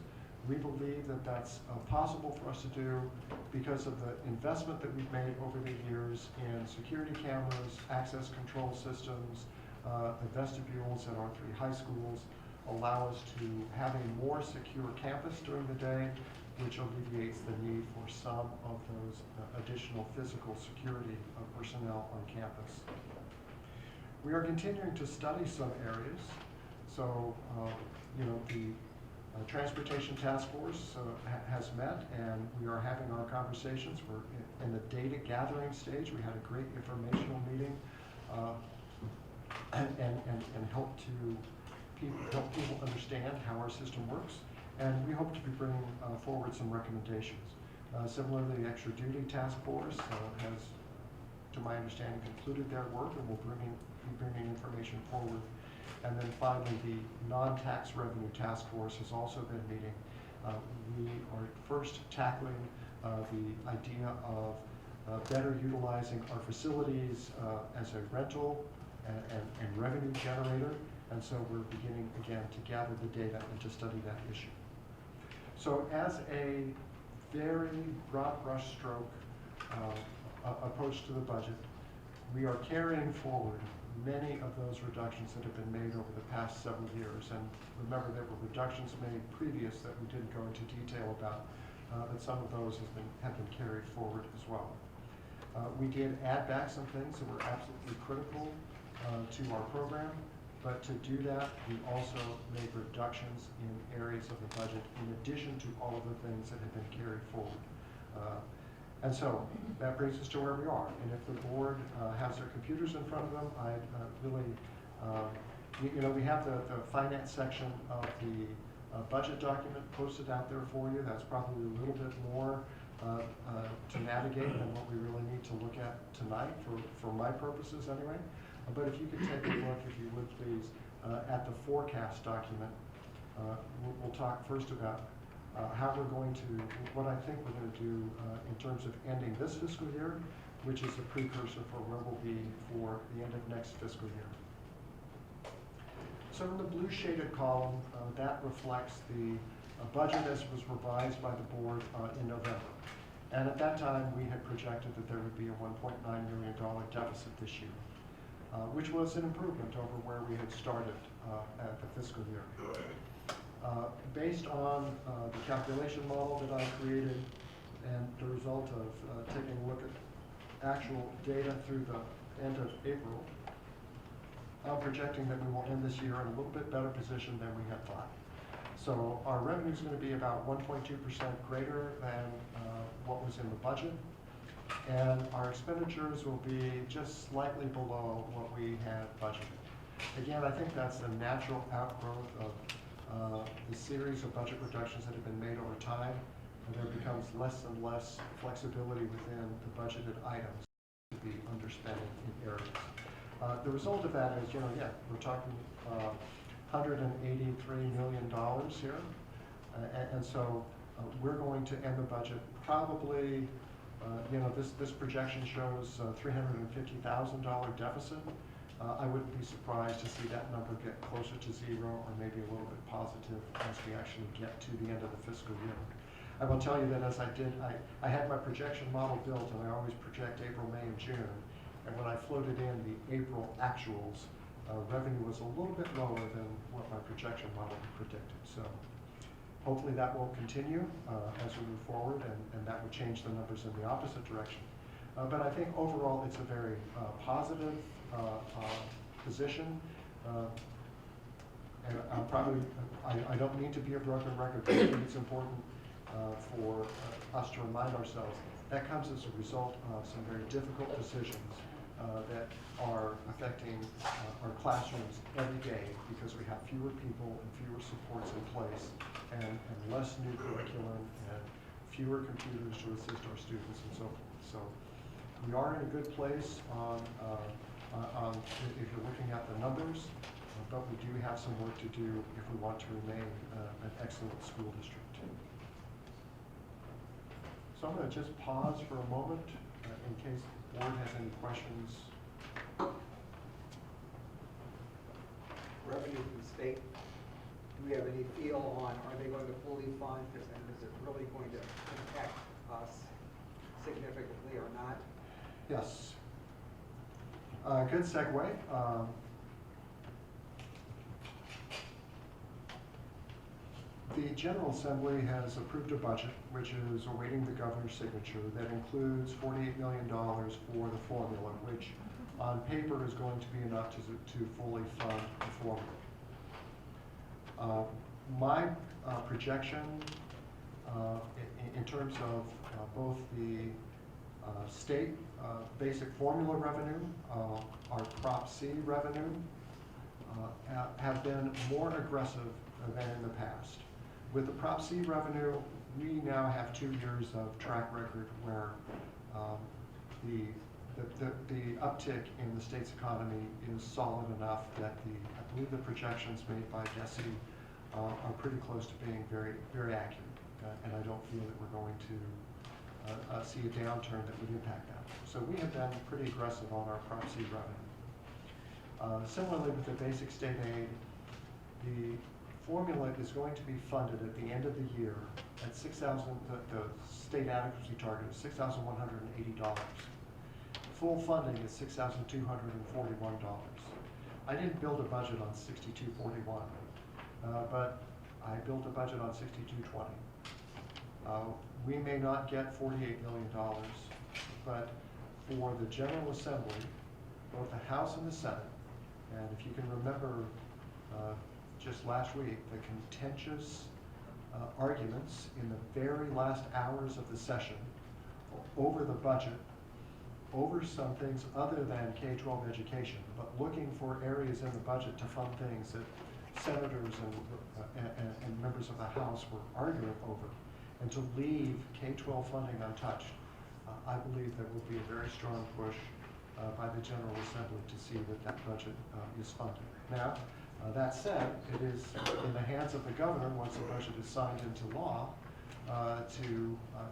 We believe that that's possible for us to do because of the investment that we've made over the years in security cameras, access control systems, the vestibules at our 3 high schools allow us to have a more secure campus during the day, which alleviates the need for some of those additional physical security personnel on campus. We are continuing to study some areas. So, the Transportation Task Force has met, and we are having our conversations. We're in the data gathering stage. We had a great informational meeting and help people understand how our system works. And we hope to be bringing forward some recommendations. Similarly, the Extra Duty Task Force has, to my understanding, concluded their work and will be bringing information forward. And then finally, the Non-Tax Revenue Task Force has also been meeting. We are first tackling the idea of better utilizing our facilities as a rental and revenue generator. And so we're beginning, again, to gather the data and to study that issue. So as a very broad brush stroke approach to the budget, we are carrying forward many of those reductions that have been made over the past several years. And remember, there were reductions made previous that we didn't go into detail about, but some of those have been carried forward as well. We did add back some things that were absolutely critical to our program, but to do that, we also made reductions in areas of the budget in addition to all of the things that have been carried forward. And so that brings us to where we are. And if the board has their computers in front of them, I'd really, we have the finance section of the budget document posted out there for you. That's probably a little bit more to navigate than what we really need to look at tonight for my purposes anyway. But if you could take a look, if you would please, at the forecast document. We'll talk first about how we're going to, what I think we're going to do in terms of ending this fiscal year, which is a precursor for where we'll be for the end of next fiscal year. So in the blue shaded column, that reflects the budget as was revised by the board in November. And at that time, we had projected that there would be a $1.9 million deficit this year, which was an improvement over where we had started at the fiscal year. Based on the calculation model that I created and the result of taking a look at actual data through the end of April, I'm projecting that we will end this year in a little bit better position than we had thought. So our revenue is going to be about 1.2% greater than what was in the budget, and our expenditures will be just slightly below what we had budgeted. Again, I think that's a natural outgrowth of the series of budget reductions that have been made over time, and there becomes less and less flexibility within the budgeted items to be underspending in areas. The result of that is, we're talking $183 million here, and so we're going to end the budget probably, this projection shows $350,000 deficit. I wouldn't be surprised to see that number get closer to zero or maybe a little bit positive as we actually get to the end of the fiscal year. I will tell you that as I had my projection model built, and I always project April, May, and June, and when I floated in the April actuals, revenue was a little bit lower than what my projection model predicted. So hopefully that will continue as we move forward, and that will change the numbers in the opposite direction. But I think overall it's a very positive position. And I don't mean to be a broken record, but I think it's important for us to remind ourselves that comes as a result of some very difficult decisions that are affecting our classrooms every day because we have fewer people and fewer supports in place and less new curriculum and fewer computers to assist our students and so forth. So we are in a good place on if you're looking at the numbers, but we do have some work to do if we want to remain an excellent school district. So I'm going to just pause for a moment in case the board has any questions. Revenue from the state, do we have any feel on, are they going to fully fund this, and is it really going to impact us significantly or not? Yes. Good segue. The General Assembly has approved a budget which is awaiting the governor's signature that includes $48 million for the formula, which on paper is going to be enough to fully fund the formula. My projection in terms of both the state basic formula revenue, our Prop C revenue, have been more aggressive than in the past. With the Prop C revenue, we now have 2 years of track record where the uptick in the state's economy is solid enough that I believe the projections made by DESE are pretty close to being very, very accurate. And I don't feel that we're going to see a downturn that would impact that. So we have been pretty aggressive on our Prop C revenue. Similarly with the basic state aid, the formula is going to be funded at the end of the year at $6,000, the state adequacy target is $6,180. Full funding is $6,241. I didn't build a budget on $6,241, but I built a budget on $6,220. We may not get $48 million, but for the General Assembly, both the House and the Senate, and if you can remember just last week, the contentious arguments in the very last hours of the session over the budget, over some things other than K-12 education, but looking for areas in the budget to fund things that senators and members of the House were arguing over, and to leave K-12 funding untouched. I believe there will be a very strong push by the General Assembly to see that that budget is funded. Now, that said, it is in the hands of the governor, once the budget is signed into law,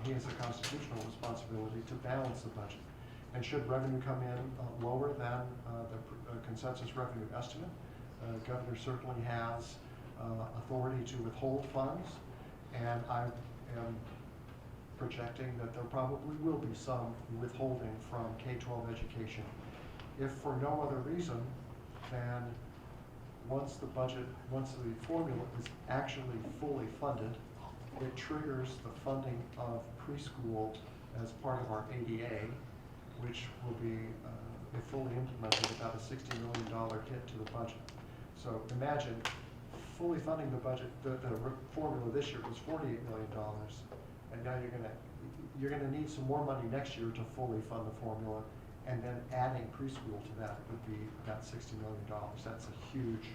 he has a constitutional responsibility to balance the budget. And should revenue come in lower than the consensus revenue estimate, Governor certainly has authority to withhold funds, and I am projecting that there probably will be some withholding from K-12 education. If for no other reason than once the formula is actually fully funded, it triggers the funding of preschool as part of our ADA, which will be, if fully implemented, about a $60 million hit to the budget. So imagine fully funding the budget. The formula this year was $48 million, and now you're gonna need some more money next year to fully fund the formula, and then adding preschool to that would be about $60 million. That's a huge,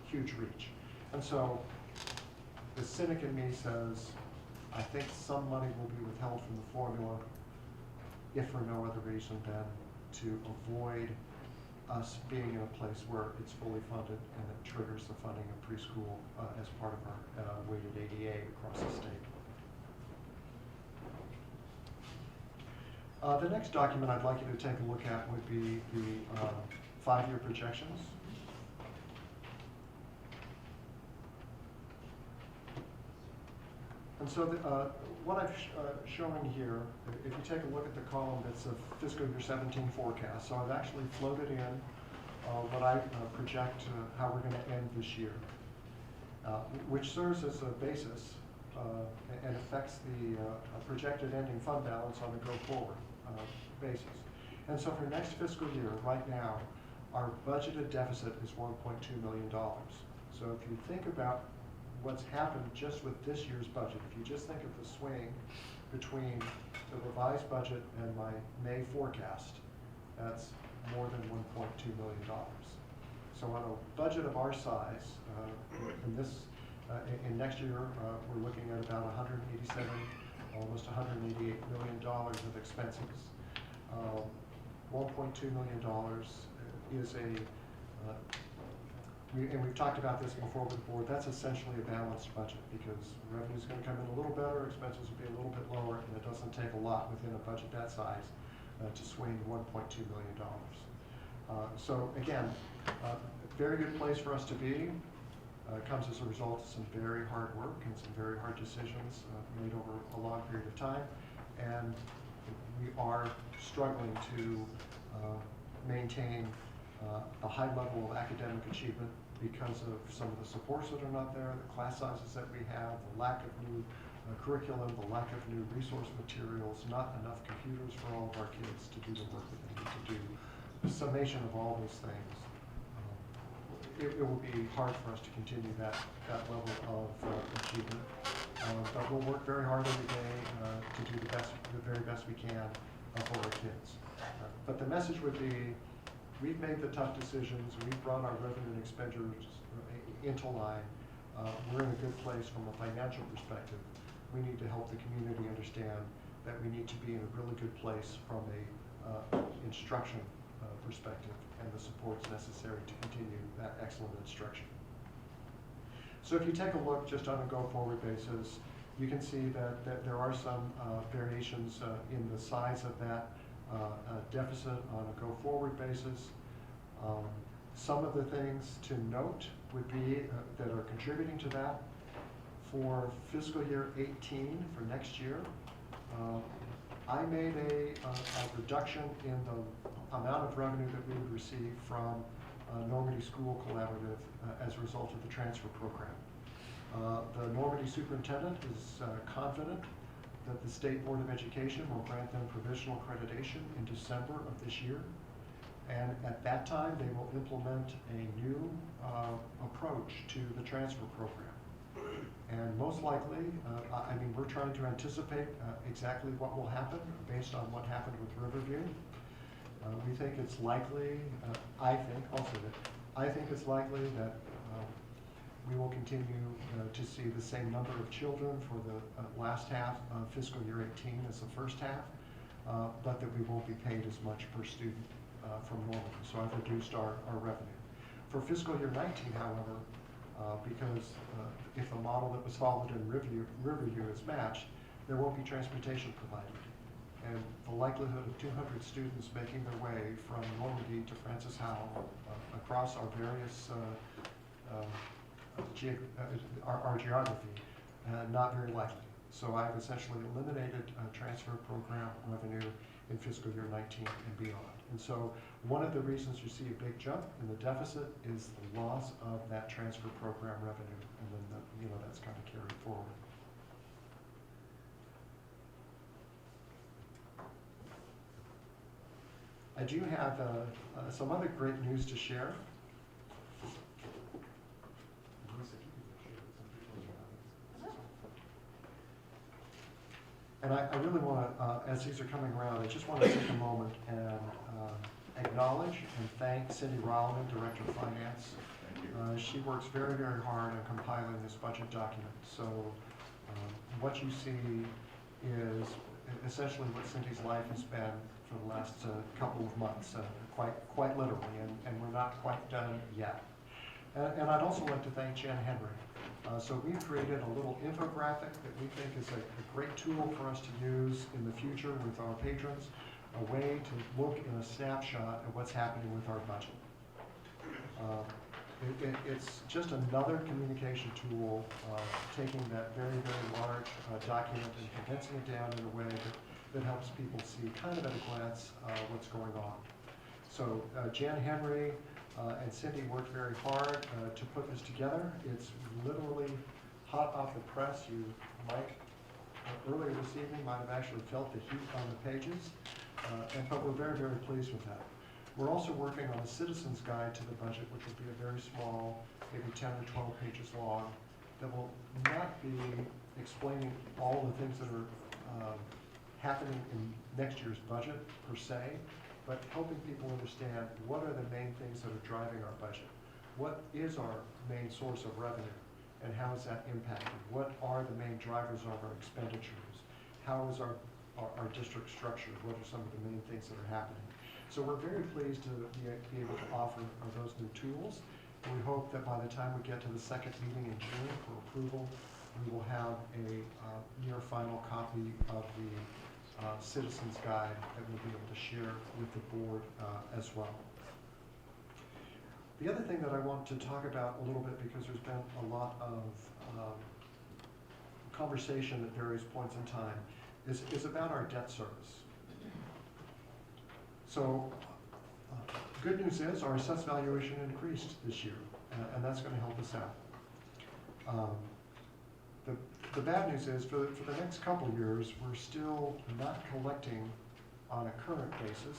huge reach. And so the cynic in me says, I think some money will be withheld from the formula, if for no other reason than to avoid us being in a place where it's fully funded and it triggers the funding of preschool as part of our weighted ADA across the state. The next document I'd like you to take a look at would be the 5-year projections. And so what I'm showing here, if you take a look at the column that's a fiscal year 17 forecast, so I've actually floated in what I project how we're going to end this year, which serves as a basis and affects the projected ending fund balance on a go-forward basis. And so for next fiscal year, right now, our budgeted deficit is $1.2 million. So if you think about what's happened just with this year's budget, if you just think of the swing between the revised budget and my May forecast, that's more than $1.2 million. So on a budget of our size, in next year, we're looking at about 187, almost $188 million of expenses. $1.2 million is and we've talked about this before with the board, that's essentially a balanced budget because revenue is going to come in a little better, expenses will be a little bit lower, and it doesn't take a lot within a budget that size to swing $1.2 million. So again, very good place for us to be. Comes as a result of some very hard work and some very hard decisions made over a long period of time, and we are struggling to maintain a high level of academic achievement because of some of the supports that are not there, the class sizes that we have, the lack of new curriculum, the lack of new resource materials, not enough computers for all of our kids to do the work that they need to do. The summation of all those things, it will be hard for us to continue that level of achievement. But we'll work very hard every day to do the very best we can for our kids. But the message would be, we've made the tough decisions. We've brought our revenue and expenditures into line. We're in a good place from a financial perspective. We need to help the community understand that we need to be in a really good place from a instruction perspective and the supports necessary to continue that excellent instruction. So if you take a look just on a go-forward basis, you can see that there are some variations in the size of that deficit on a go-forward basis. Some of the things to note would be that are contributing to that. For fiscal year 18, for next year, I made a reduction in the amount of revenue that we would receive from Normandy School Collaborative as a result of the transfer program. The Normandy superintendent is confident that the State Board of Education will grant them provisional accreditation in December of this year. And at that time, they will implement a new approach to the transfer program. And most likely, I mean, we're trying to anticipate exactly what will happen based on what happened with Riverview. We think it's likely, I think it's likely that we will continue to see the same number of children for the last half of fiscal year 18 as the first half, but that we won't be paid as much per student from Normandy. So I've reduced our revenue. For fiscal year 19, however, because if the model that was followed in Riverview is matched, there won't be transportation provided. And the likelihood of 200 students making their way from Normandy to Francis Howell across our various our geography, not very likely. So I've essentially eliminated transfer program revenue in fiscal year 19 and beyond. And so one of the reasons you see a big jump in the deficit is the loss of that transfer program revenue, and then that's kind of carried forward. I do have some other great news to share. And I really want to, as these are coming around, I just want to take a moment and acknowledge and thank Cindy Rolliman, Director of Finance. She works very, very hard on compiling this budget document. So what you see is essentially what Cindy's life has been for the last couple of months, quite literally, and we're not quite done yet. And I'd also like to thank Jen Henry. So we've created a little infographic that we think is a great tool for us to use in the future with our patrons, a way to look in a snapshot at what's happening with our budget. It's just another communication tool, taking that very, very large document and condensing it down in a way that helps people see kind of at a glance what's going on. So Jan Henry and Cindy worked very hard to put this together. It's literally hot off the press. You might, earlier this evening, might have actually felt the heat on the pages, but we're very, very pleased with that. We're also working on a citizen's guide to the budget, which will be a very small, maybe 10 or 12 pages long, that will not be explaining all the things that are happening in next year's budget per se, but helping people understand what are the main things that are driving our budget. What is our main source of revenue, and how is that impacted? What are the main drivers of our expenditures? How is our district structured? What are some of the main things that are happening? So we're very pleased to be able to offer those new tools. And we hope that by the time we get to the second meeting in June for approval, we will have a near final copy of the Citizens Guide that we'll be able to share with the board as well. The other thing that I want to talk about a little bit, because there's been a lot of conversation at various points in time, is about our debt service. So good news is our assessed valuation increased this year, and that's going to help us out. The bad news is for the next couple of years, we're still not collecting on a current basis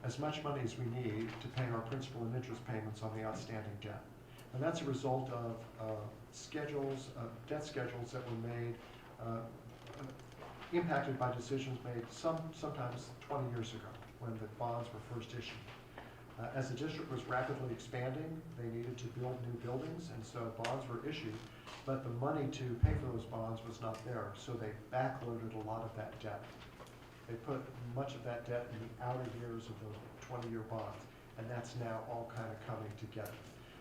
as much money as we need to pay our principal and interest payments on the outstanding debt. And that's a result of debt schedules that were made, impacted by decisions made sometimes 20 years ago when the bonds were first issued. As the district was rapidly expanding, they needed to build new buildings, and so bonds were issued, but the money to pay for those bonds was not there, so they backloaded a lot of that debt. They put much of that debt in the outer years of those 20-year bonds, and that's now all kind of coming together.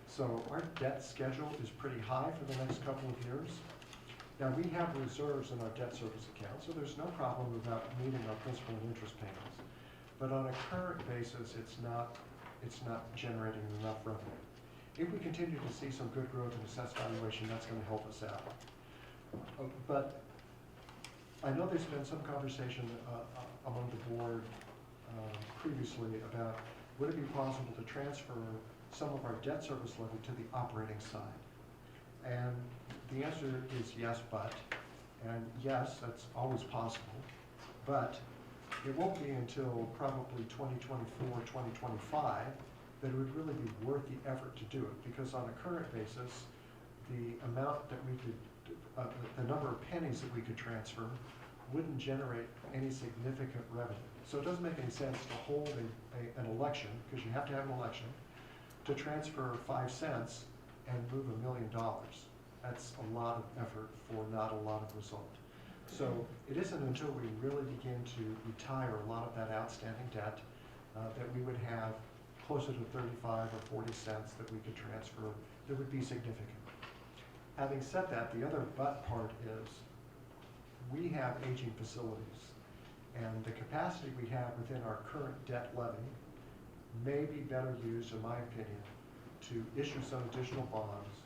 So our debt schedule is pretty high for the next couple of years. Now, we have reserves in our debt service account, so there's no problem about meeting our principal and interest payments. But on a current basis, it's not generating enough revenue. If we continue to see some good growth in assessed valuation, that's going to help us out. But I know there's been some conversation among the board previously about would it be possible to transfer some of our debt service levy to the operating side? And the answer is yes, but. And yes, that's always possible. But it won't be until probably 2024, 2025 that it would really be worth the effort to do it, because on a current basis, the amount that we could, the number of pennies that we could transfer wouldn't generate any significant revenue. So it doesn't make any sense to hold an election, because you have to have an election, to transfer 5 cents and move $1 million. That's a lot of effort for not a lot of result. So it isn't until we really begin to retire a lot of that outstanding debt that we would have closer to 35 or 40 cents that we could transfer that would be significant. Having said that, the other but part is we have aging facilities, and the capacity we have within our current debt levy may be better used, in my opinion, to issue some additional bonds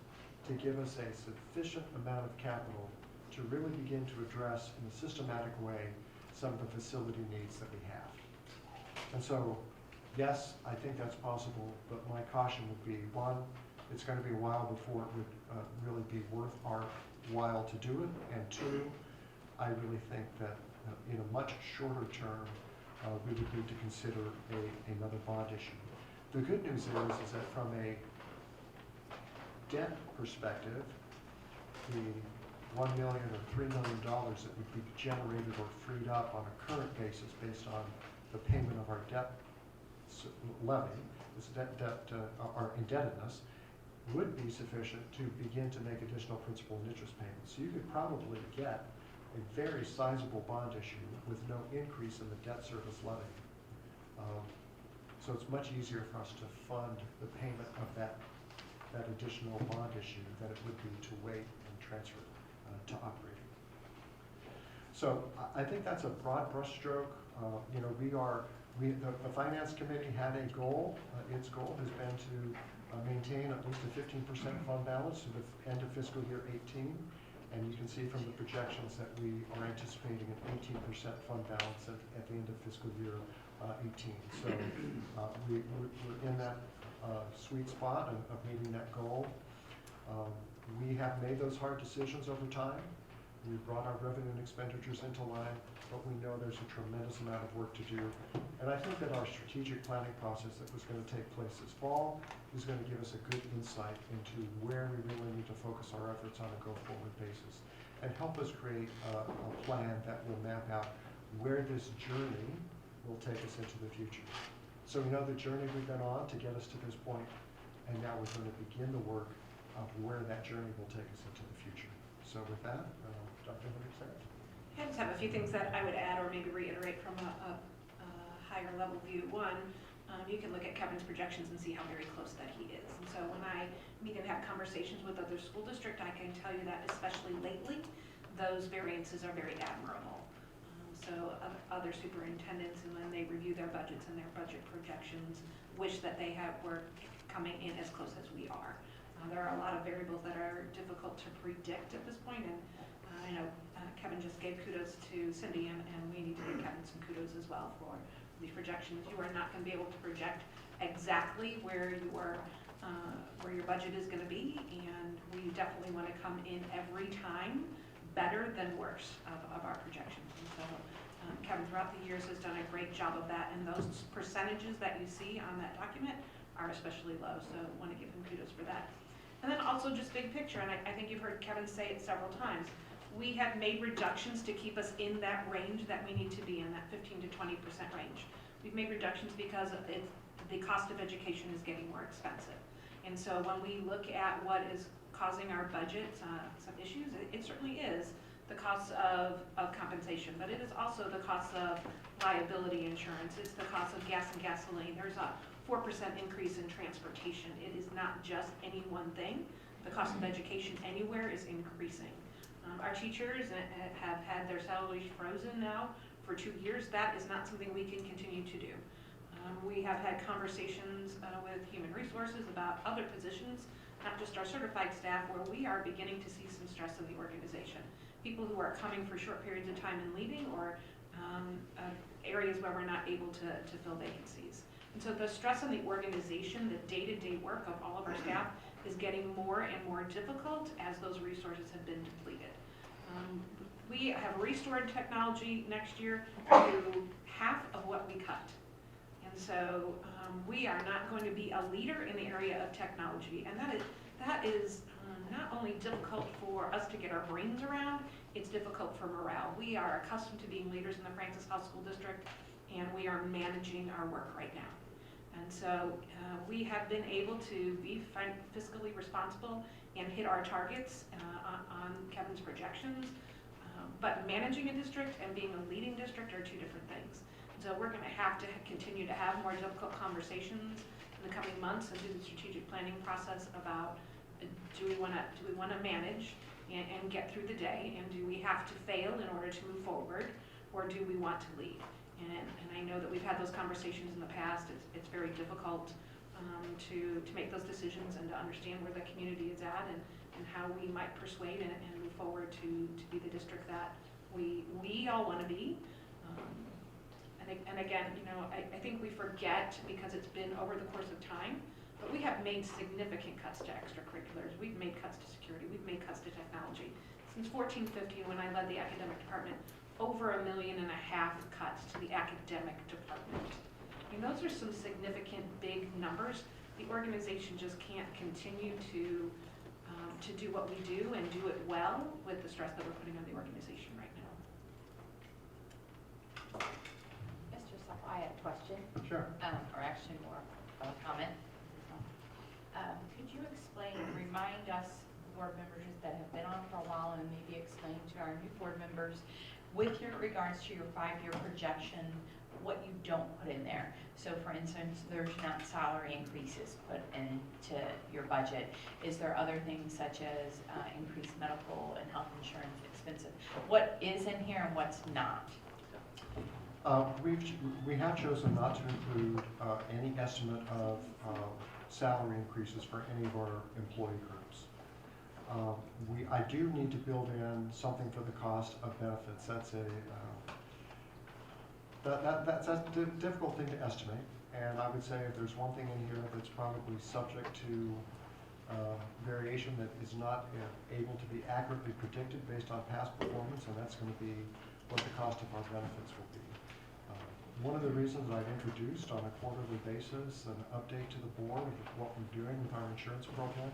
to give us a sufficient amount of capital to really begin to address in a systematic way some of the facility needs that we have. And so, yes, I think that's possible, but my caution would be, one, it's going to be a while before it would really be worth our while to do it, and two, I really think that in a much shorter term, we would need to consider another bond issue. The good news is that from a debt perspective, the $1 million or $3 million that would be generated or freed up on a current basis based on the payment of our debt levy, our indebtedness, would be sufficient to begin to make additional principal and interest payments. So you could probably get a very sizable bond issue with no increase in the debt service levy. So it's much easier for us to fund the payment of that additional bond issue than it would be to wait and transfer to operating. So I think that's a broad brushstroke. The Finance Committee had a goal. Its goal has been to maintain at least a 15% fund balance to the end of fiscal year 18. And you can see from the projections that we are anticipating an 18% fund balance at the end of fiscal year 18. So we're in that sweet spot of meeting that goal. We have made those hard decisions over time. We've brought our revenue and expenditures into line, but we know there's a tremendous amount of work to do. And I think that our strategic planning process that was going to take place this fall is going to give us a good insight into where we really need to focus our efforts on a go-forward basis and help us create a plan that will map out where this journey will take us into the future. So we know the journey we've been on to get us to this point, and now we're going to begin the work of where that journey will take us into the future. So with that, Dr. Hendricks. I just have a few things that I would add or maybe reiterate from a higher level view. One, you can look at Kevin's projections and see how very close that he is. And so when I meet and have conversations with other school districts, I can tell you that especially lately, those variances are very admirable. So other superintendents, and when they review their budgets and their budget projections, wish that they were coming in as close as we are. There are a lot of variables that are difficult to predict at this point, and I know Kevin just gave kudos to Cindy, and we need to give Kevin some kudos as well for these projections. You are not going to be able to project exactly where your budget is going to be, and we definitely want to come in every time better than worse of our projections. And so Kevin throughout the years has done a great job of that, and those percentages that you see on that document are especially low, so I want to give him kudos for that. And then also just big picture, and I think you've heard Kevin say it several times, we have made reductions to keep us in that range that we need to be in, that 15 to 20% range. We've made reductions because the cost of education is getting more expensive. And so when we look at what is causing our budget some issues, it certainly is the cost of compensation, but it is also the cost of liability insurance. It's the cost of gas and gasoline. There's a 4% increase in transportation. It is not just any one thing. The cost of education anywhere is increasing. Our teachers have had their salaries frozen now for 2 years. That is not something we can continue to do. We have had conversations with Human Resources about other positions, not just our certified staff, where we are beginning to see some stress in the organization. People who are coming for short periods of time and leaving, or areas where we're not able to fill vacancies. And so the stress on the organization, the day-to-day work of all of our staff is getting more and more difficult as those resources have been depleted. We have restored technology next year to half of what we cut. And so we are not going to be a leader in the area of technology. And that is not only difficult for us to get our brains around, it's difficult for morale. We are accustomed to being leaders in the Francis Howell School District, and we are managing our work right now. And so we have been able to be fiscally responsible and hit our targets on Kevin's projections. But managing a district and being a leading district are two different things. So we're going to have to continue to have more difficult conversations in the coming months and do the strategic planning process about do we want to manage and get through the day, and do we have to fail in order to move forward, or do we want to lead? And I know that we've had those conversations in the past. It's very difficult to make those decisions and to understand where the community is at and how we might persuade and move forward to be the district that we all want to be. And again, you know, I think we forget because it's been over the course of time, but we have made significant cuts to extracurriculars. We've made cuts to security. We've made cuts to technology. Since 14-15, when I led the academic department, over $1.5 million cuts to the academic department. I mean, those are some significant big numbers. The organization just can't continue to do what we do and do it well with the stress that we're putting on the organization right now. Mr. Supp, I had a question. Sure. Or actually more of a comment. Could you explain, remind us board members that have been on for a while, and maybe explain to our new board members with your regards to your 5-year projection, what you don't put in there. So for instance, there's not salary increases put into your budget. Is there other things such as increased medical and health insurance expenses? What is in here and what's not? We have chosen not to include any estimate of salary increases for any of our employee groups. I do need to build in something for the cost of benefits. That's a difficult thing to estimate, and I would say if there's one thing in here that's probably subject to variation that is not able to be accurately predicted based on past performance, and that's going to be what the cost of our benefits will be. One of the reasons I've introduced on a quarterly basis an update to the board of what we're doing with our insurance program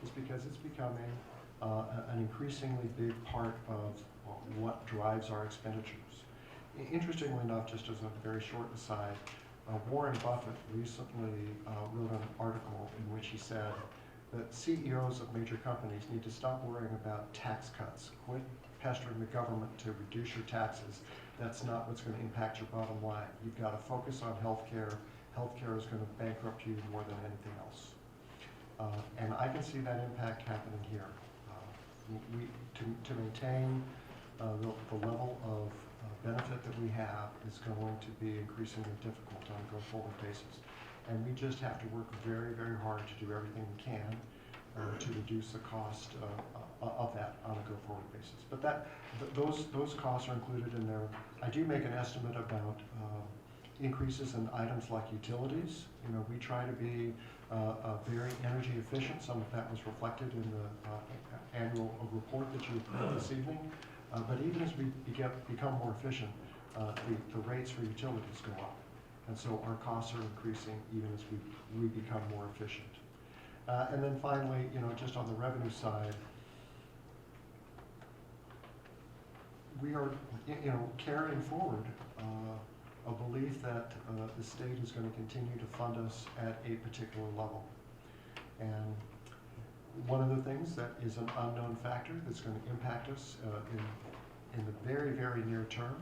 is because it's becoming an increasingly big part of what drives our expenditures. Interestingly enough, just as a very short aside, Warren Buffett recently wrote an article in which he said that CEOs of major companies need to stop worrying about tax cuts. Quit pestering the government to reduce your taxes. That's not what's going to impact your bottom line. You've got to focus on healthcare. Healthcare is going to bankrupt you more than anything else. And I can see that impact happening here. To maintain the level of benefit that we have is going to be increasingly difficult on a go-forward basis. And we just have to work very, very hard to do everything we can to reduce the cost of that on a go-forward basis. But those costs are included in there. I do make an estimate about increases in items like utilities. You know, we try to be very energy efficient. Some of that was reflected in the annual report that you approved this evening. But even as we become more efficient, the rates for utilities go up. And so our costs are increasing even as we become more efficient. And then finally, you know, just on the revenue side, we are, you know, carrying forward a belief that the state is going to continue to fund us at a particular level. And one of the things that is an unknown factor that's going to impact us in the very, very near term,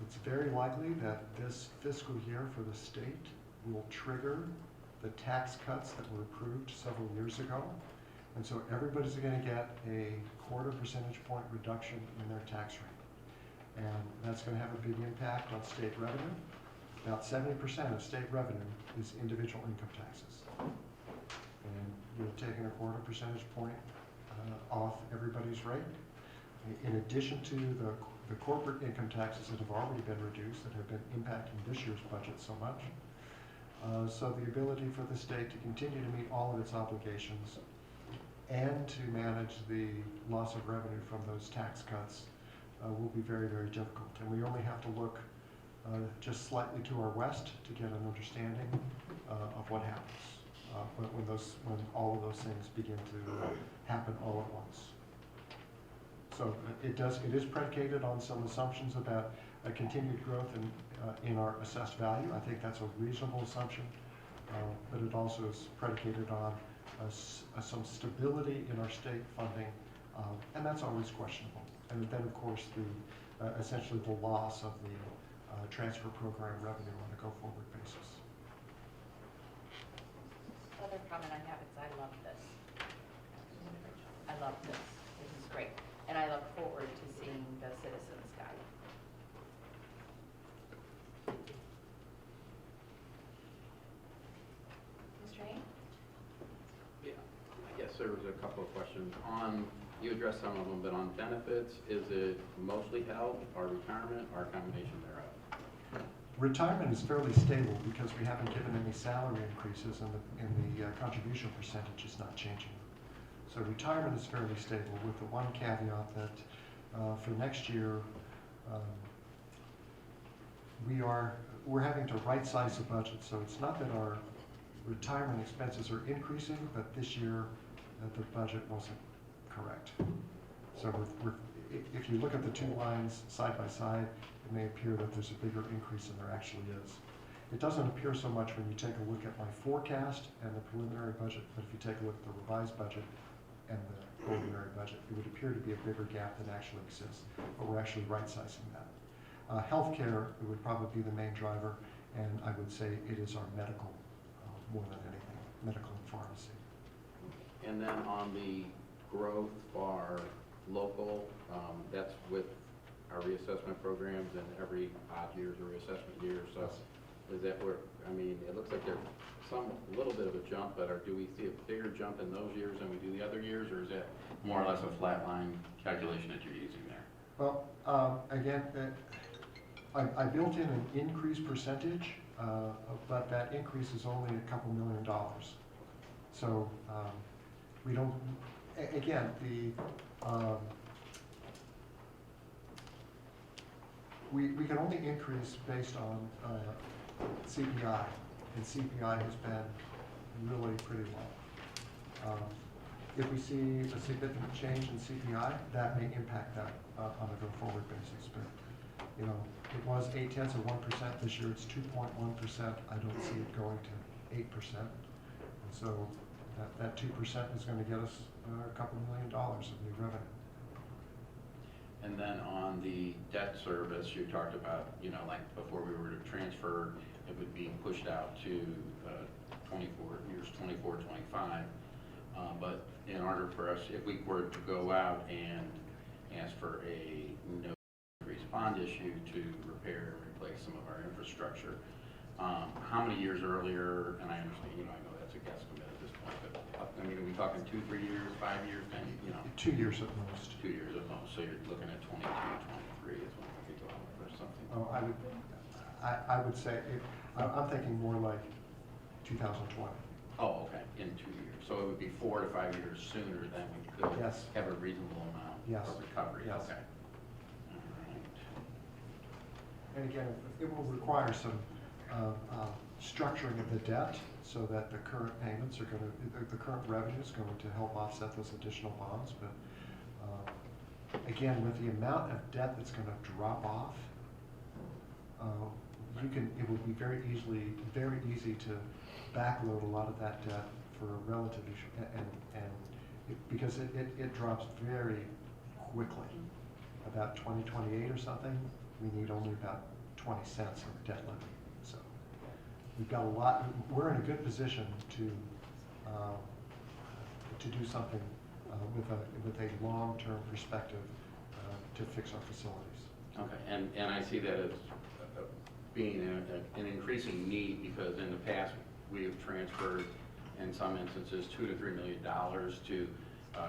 it's very likely that this fiscal year for the state will trigger the tax cuts that were approved several years ago. And so everybody's going to get a 0.25 percentage point reduction in their tax rate. And that's going to have a big impact on state revenue. About 70% of state revenue is individual income taxes. And you're taking a 0.25 percentage point off everybody's rate. In addition to the corporate income taxes that have already been reduced, that have been impacting this year's budget so much. So the ability for the state to continue to meet all of its obligations and to manage the loss of revenue from those tax cuts will be very, very difficult. And we only have to look just slightly to our west to get an understanding of what happens when all of those things begin to happen all at once. So it is predicated on some assumptions about a continued growth in our assessed value. I think that's a reasonable assumption, but it also is predicated on some stability in our state funding, and that's always questionable. And then, of course, essentially the loss of the transfer program revenue on a go-forward basis. Other comment I have is I love this. I love this. This is great. And I look forward to seeing the Citizens Guide. Mr. a couple of questions. You addressed some of them, but on benefits, is it mostly health or retirement or a combination thereof? Retirement is fairly stable because we haven't given any salary increases and the contribution percentage is not changing. So retirement is fairly stable with the one caveat that for next year, we're having to right-size the budget. So it's not that our retirement expenses are increasing, but this year the budget wasn't correct. So if you look at the two lines side by side, it may appear that there's a bigger increase than there actually is. It doesn't appear so much when you take a look at my forecast and the preliminary budget, but if you take a look at the revised budget and the preliminary budget, it would appear to be a bigger gap than actually exists, but we're actually right-sizing that. Healthcare would probably be the main driver, and I would say it is our medical more than anything, medical and pharmacy. And then on the growth for local, that's with our reassessment programs, and every odd year is a reassessment year. So is that where, I mean, it looks like there's a little bit of a jump, but do we see a bigger jump in those years than we do the other years, or is that more or less a flat line calculation that you're using there? Well, again, I built in an increase percentage, but that increase is only a couple $1 million. So we don't, again, we can only increase based on CPI, and CPI has been really pretty low. If we see a significant change in CPI, that may impact that on a go-forward basis. But you know, it was 0.8% this year. It's 2.1%. I don't see it going to 8%. And so that 2% is going to get us a couple $1 million of new revenue. And then on the debt service, you talked about, you know, like before we were to transfer, it would be pushed out to 24, 25. But in order for us, if we were to go out and ask for a no increase bond issue to repair and replace some of our infrastructure, how many years earlier, and I understand, you know, I know that's a guesstimate at this point, but I mean, are we talking 2, 3 years, 5 years, 10, you know? 2 years at most. 2 years at most, so you're looking at 22, 23 is when we go out or something. Oh, I would say, I'm thinking more like 2020. Oh, okay, in 2 years. So it would be 4 to 5 years sooner than we could have a reasonable amount of recovery. Yes. Okay. All right. And again, it will require some structuring of the debt so that the current payments are going to, the current revenue is going to help offset those additional bonds. But again, with the amount of debt that's going to drop off, it will be very easy to backload a lot of that debt for a relatively because it drops very quickly. About 2028 or something, we need only about 20 cents of debt limit. So we've got a lot. We're in a good position to do something with a long-term perspective to fix our facilities. Okay, and I see that as being an increasing need, because in the past we have transferred, in some instances, $2 to $3 million to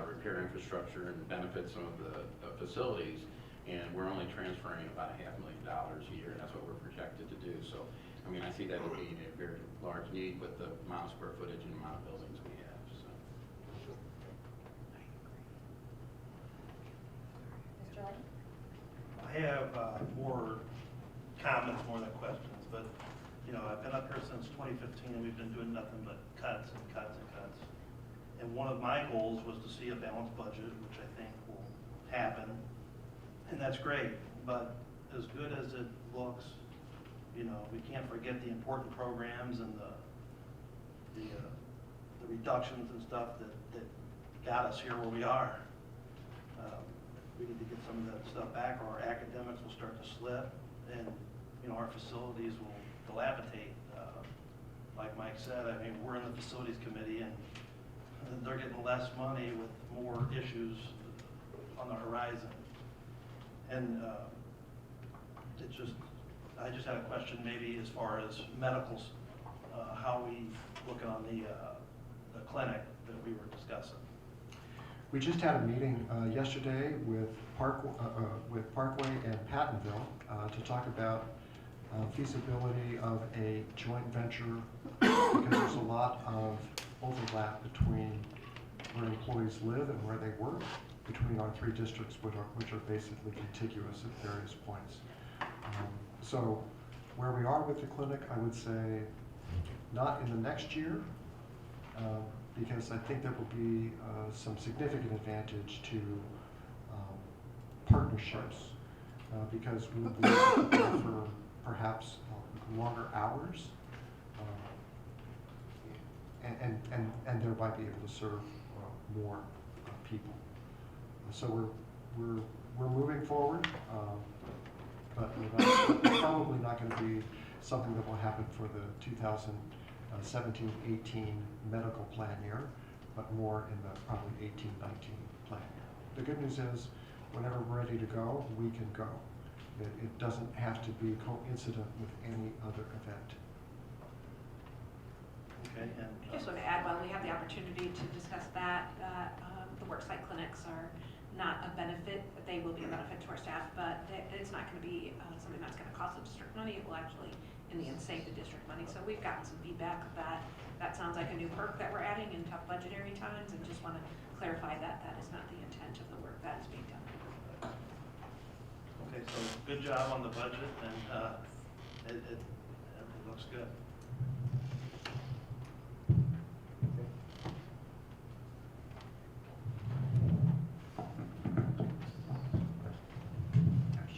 repair infrastructure and benefit some of the facilities, and we're only transferring about $500,000 a year, and that's what we're projected to do. So, I mean, I see that as being a very large need with the amount of square footage and amount of buildings we have. So. Mr. Lane? I have more comments more than questions, but you know, I've been up here since 2015 and we've been doing nothing but cuts and cuts and cuts. And one of my goals was to see a balanced budget, which I think will happen, and that's great. But as good as it looks, you know, we can't forget the important programs and the reductions and stuff that got us here where we are. We need to get some of that stuff back, or our academics will start to slip, and you know, our facilities will dilapidate. Like Mike said, I mean, we're in the facilities committee, and they're getting less money with more issues on the horizon. And I just had a question, maybe as far as medicals, how we looking on the clinic that we were discussing. We just had a meeting yesterday with Parkway and Pattonville to talk about feasibility of a joint venture because there's a lot of overlap between where employees live and where they work between our three districts, which are basically contiguous at various points. So where we are with the clinic, I would say not in the next year, because I think there will be some significant advantage to partnerships, because we'll be able to offer perhaps longer hours, and thereby be able to serve more people. So we're moving forward, but it's probably not going to be something that will happen for the 2017-18 medical plan year, but more in the probably 18-19 plan year. The good news is, whenever we're ready to go, we can go. It doesn't have to be coincident with any other event. Okay, and I just want to add, while we have the opportunity to discuss that, the worksite clinics are not a benefit. They will be a benefit to our staff, but it's not going to be something that's going to cost the district money. It will actually, in the end, save the district money. So we've gotten some feedback that that sounds like a new perk that we're adding in tough budgetary times, and just want to clarify that that is not the intent of the work that is being done. okay, so good job on the budget, and it looks good.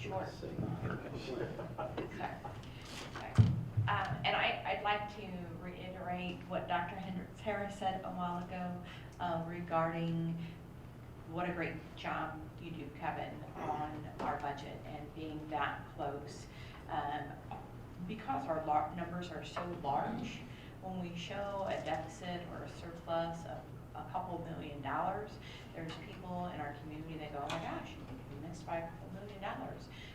Sure. And I'd like to reiterate what Dr. Harris said a while ago regarding what a great job you do, Kevin, on our budget and being that close. Because our numbers are so large, when we show a deficit or a surplus of a couple $1 million, there's people in our community that go, oh my gosh, you missed by a couple $1 million.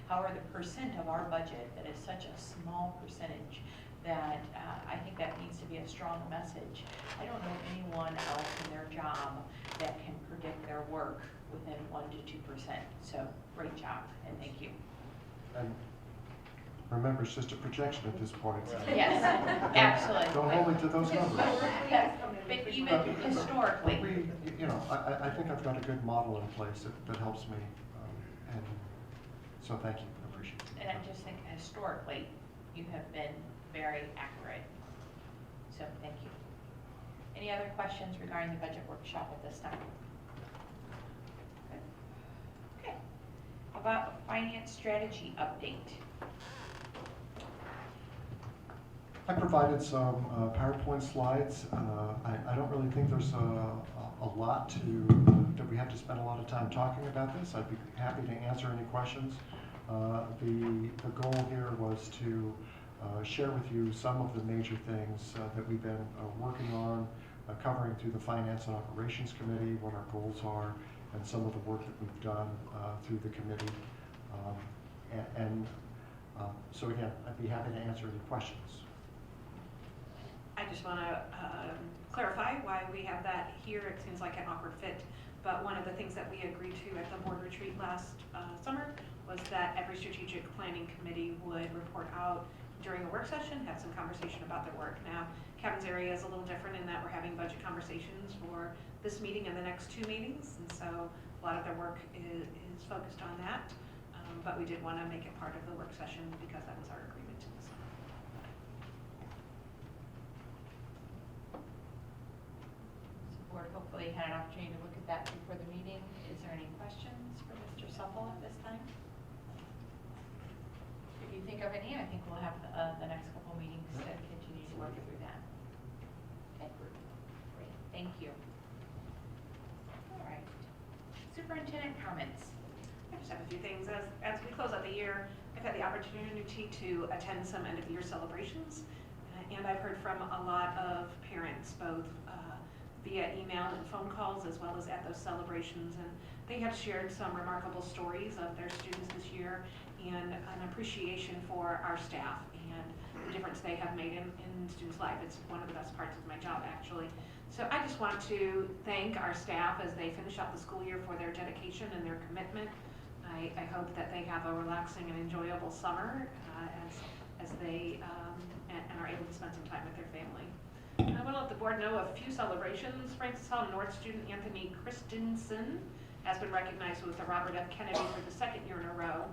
However, the percent of our budget that is such a small percentage that I think that needs to be a strong message. I don't know anyone else in their job that can predict their work within 1 to 2%. So great job, and thank you. And remember, it's just a projection at this point. Yes, absolutely. Don't hold me to those numbers. But even historically. I think I've got a good model in place that helps me, and so thank you, I appreciate it. And I just think historically, you have been very accurate. So thank you. Any other questions regarding the budget workshop at this time? Okay. How about finance strategy update? I provided some PowerPoint slides. I don't really think there's a lot that we have to spend a lot of time talking about this. I'd be happy to answer any questions. The goal here was to share with you some of the major things that we've been working on, covering through the Finance and Operations Committee, what our goals are, and some of the work that we've done through the committee. So again, I'd be happy to answer any questions. I just want to clarify why we have that here. It seems like an awkward fit, but one of the things that we agreed to at the board retreat last summer was that every strategic planning committee would report out during a work session, have some conversation about their work. Now, Kevin's area is a little different in that we're having budget conversations for this meeting and the next 2 meetings, and so a lot of their work is focused on that, but we did want to make it part of the work session because that was our agreement in the summer. So the board hopefully had an opportunity to look at that before the meeting. Is there any questions for Mr. Supple at this time? If you think of any, I think we'll have the next couple meetings to continue to work through that. Okay, great, thank you. All right, superintendent comments. I just have a few things. As we close out the year, I've had the opportunity to attend some end of year celebrations, and I've heard from a lot of parents, both via email and phone calls, as well as at those celebrations, and they have shared some remarkable stories of their students this year and an appreciation for our staff and the difference they have made in students' life. It's one of the best parts of my job, actually. So I just want to thank our staff as they finish out the school year for their dedication and their commitment. I hope that they have a relaxing and enjoyable summer as they and are able to spend some time with their family. I want to let the board know of a few celebrations. Francis Hall North student Anthony Christensen has been recognized with the Robert F. Kennedy for the second year in a row.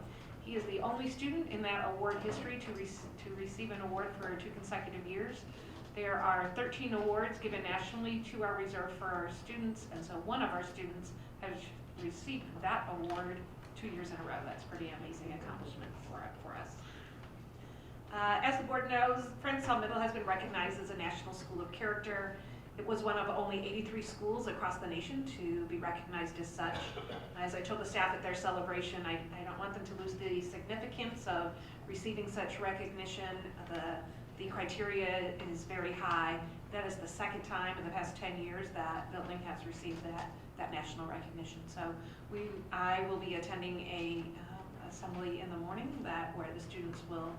He is the only student in that award history to receive an award for 2 consecutive years. There are 13 awards given nationally. 2 are reserved for our students, and so one of our students has received that award 2 years in a row. That's pretty amazing accomplishment for us. As the board knows, Francis Hall Middle has been recognized as a National School of Character. It was one of only 83 schools across the nation to be recognized as such. As I told the staff at their celebration, I don't want them to lose the significance of receiving such recognition. The criteria is very high. That is the second time in the past 10 years that building has received that national recognition. So I will be attending a assembly in the morning where the students will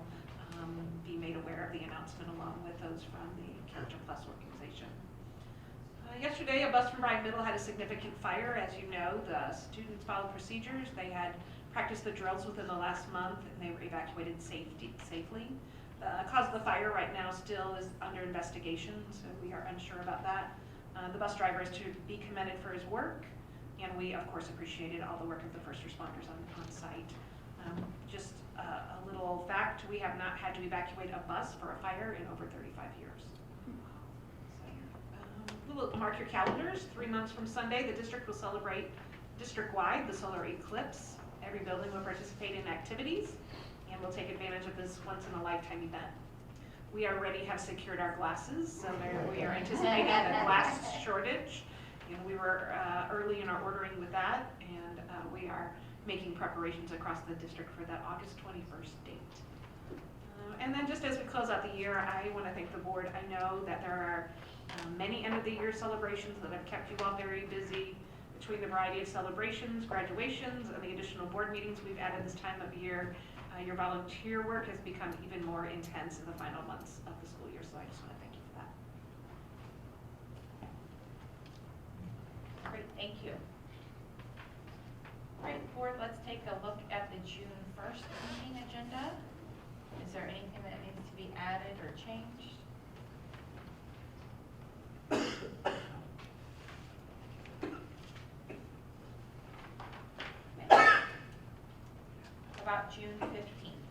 be made aware of the announcement along with those from the Character Plus organization. Yesterday, a bus from Bryan Middle had a significant fire. As you know, the students followed procedures. They had practiced the drills within the last month, and they were evacuated safely. The cause of the fire right now still is under investigation, so we are unsure about that. The bus driver is to be commended for his work, and we, of course, appreciated all the work of the first responders on site. Just a little fact, we have not had to evacuate a bus for a fire in over 35 years. Mark your calendars. 3 months from Sunday, the district will celebrate district-wide the solar eclipse. Every building will participate in activities, and we'll take advantage of this once-in-a-lifetime event. We already have secured our glasses, so we are anticipating a glass shortage. And we were early in our ordering with that, and we are making preparations across the district for that August 21st date. And then just as we close out the year, I want to thank the board. I know that there are many end-of-the-year celebrations that have kept you all very busy between the variety of celebrations, graduations, and the additional board meetings we've added this time of year. Your volunteer work has become even more intense in the final months of the school year, so I just want to thank you for that. Great, thank you. All right, board, let's take a look at the June 1st meeting agenda. Is there anything that needs to be added or changed? About June 15th.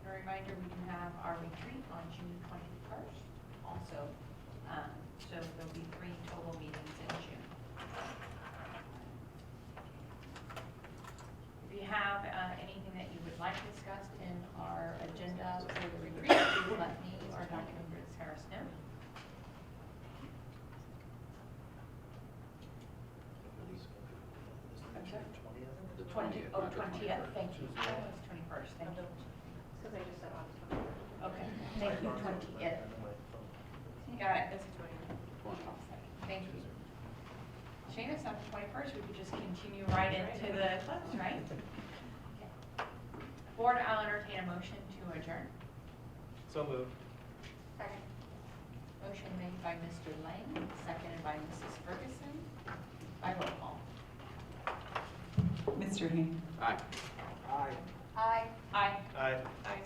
A reminder, we do have our retreat on June 21st also. So there'll be 3 total meetings in June. If you have anything that you would like discussed in our agenda for the retreat, please let me or Dr. Harris know. The 20th, oh, 20th, thank you. I thought it was 21st, thank you. Because I just said August 21st. Okay, thank you, 20th. Got it, that's 20th. Thank you. Shane, it's not the 21st, we could just continue right into the close, right? Okay. Board, I'll entertain a motion to adjourn. So moved. Second. Motion made by Mr. Lang, seconded by Mrs. Ferguson. By roll call. Mr. Hain. Aye. Aye. Aye. Aye. Aye. Aye.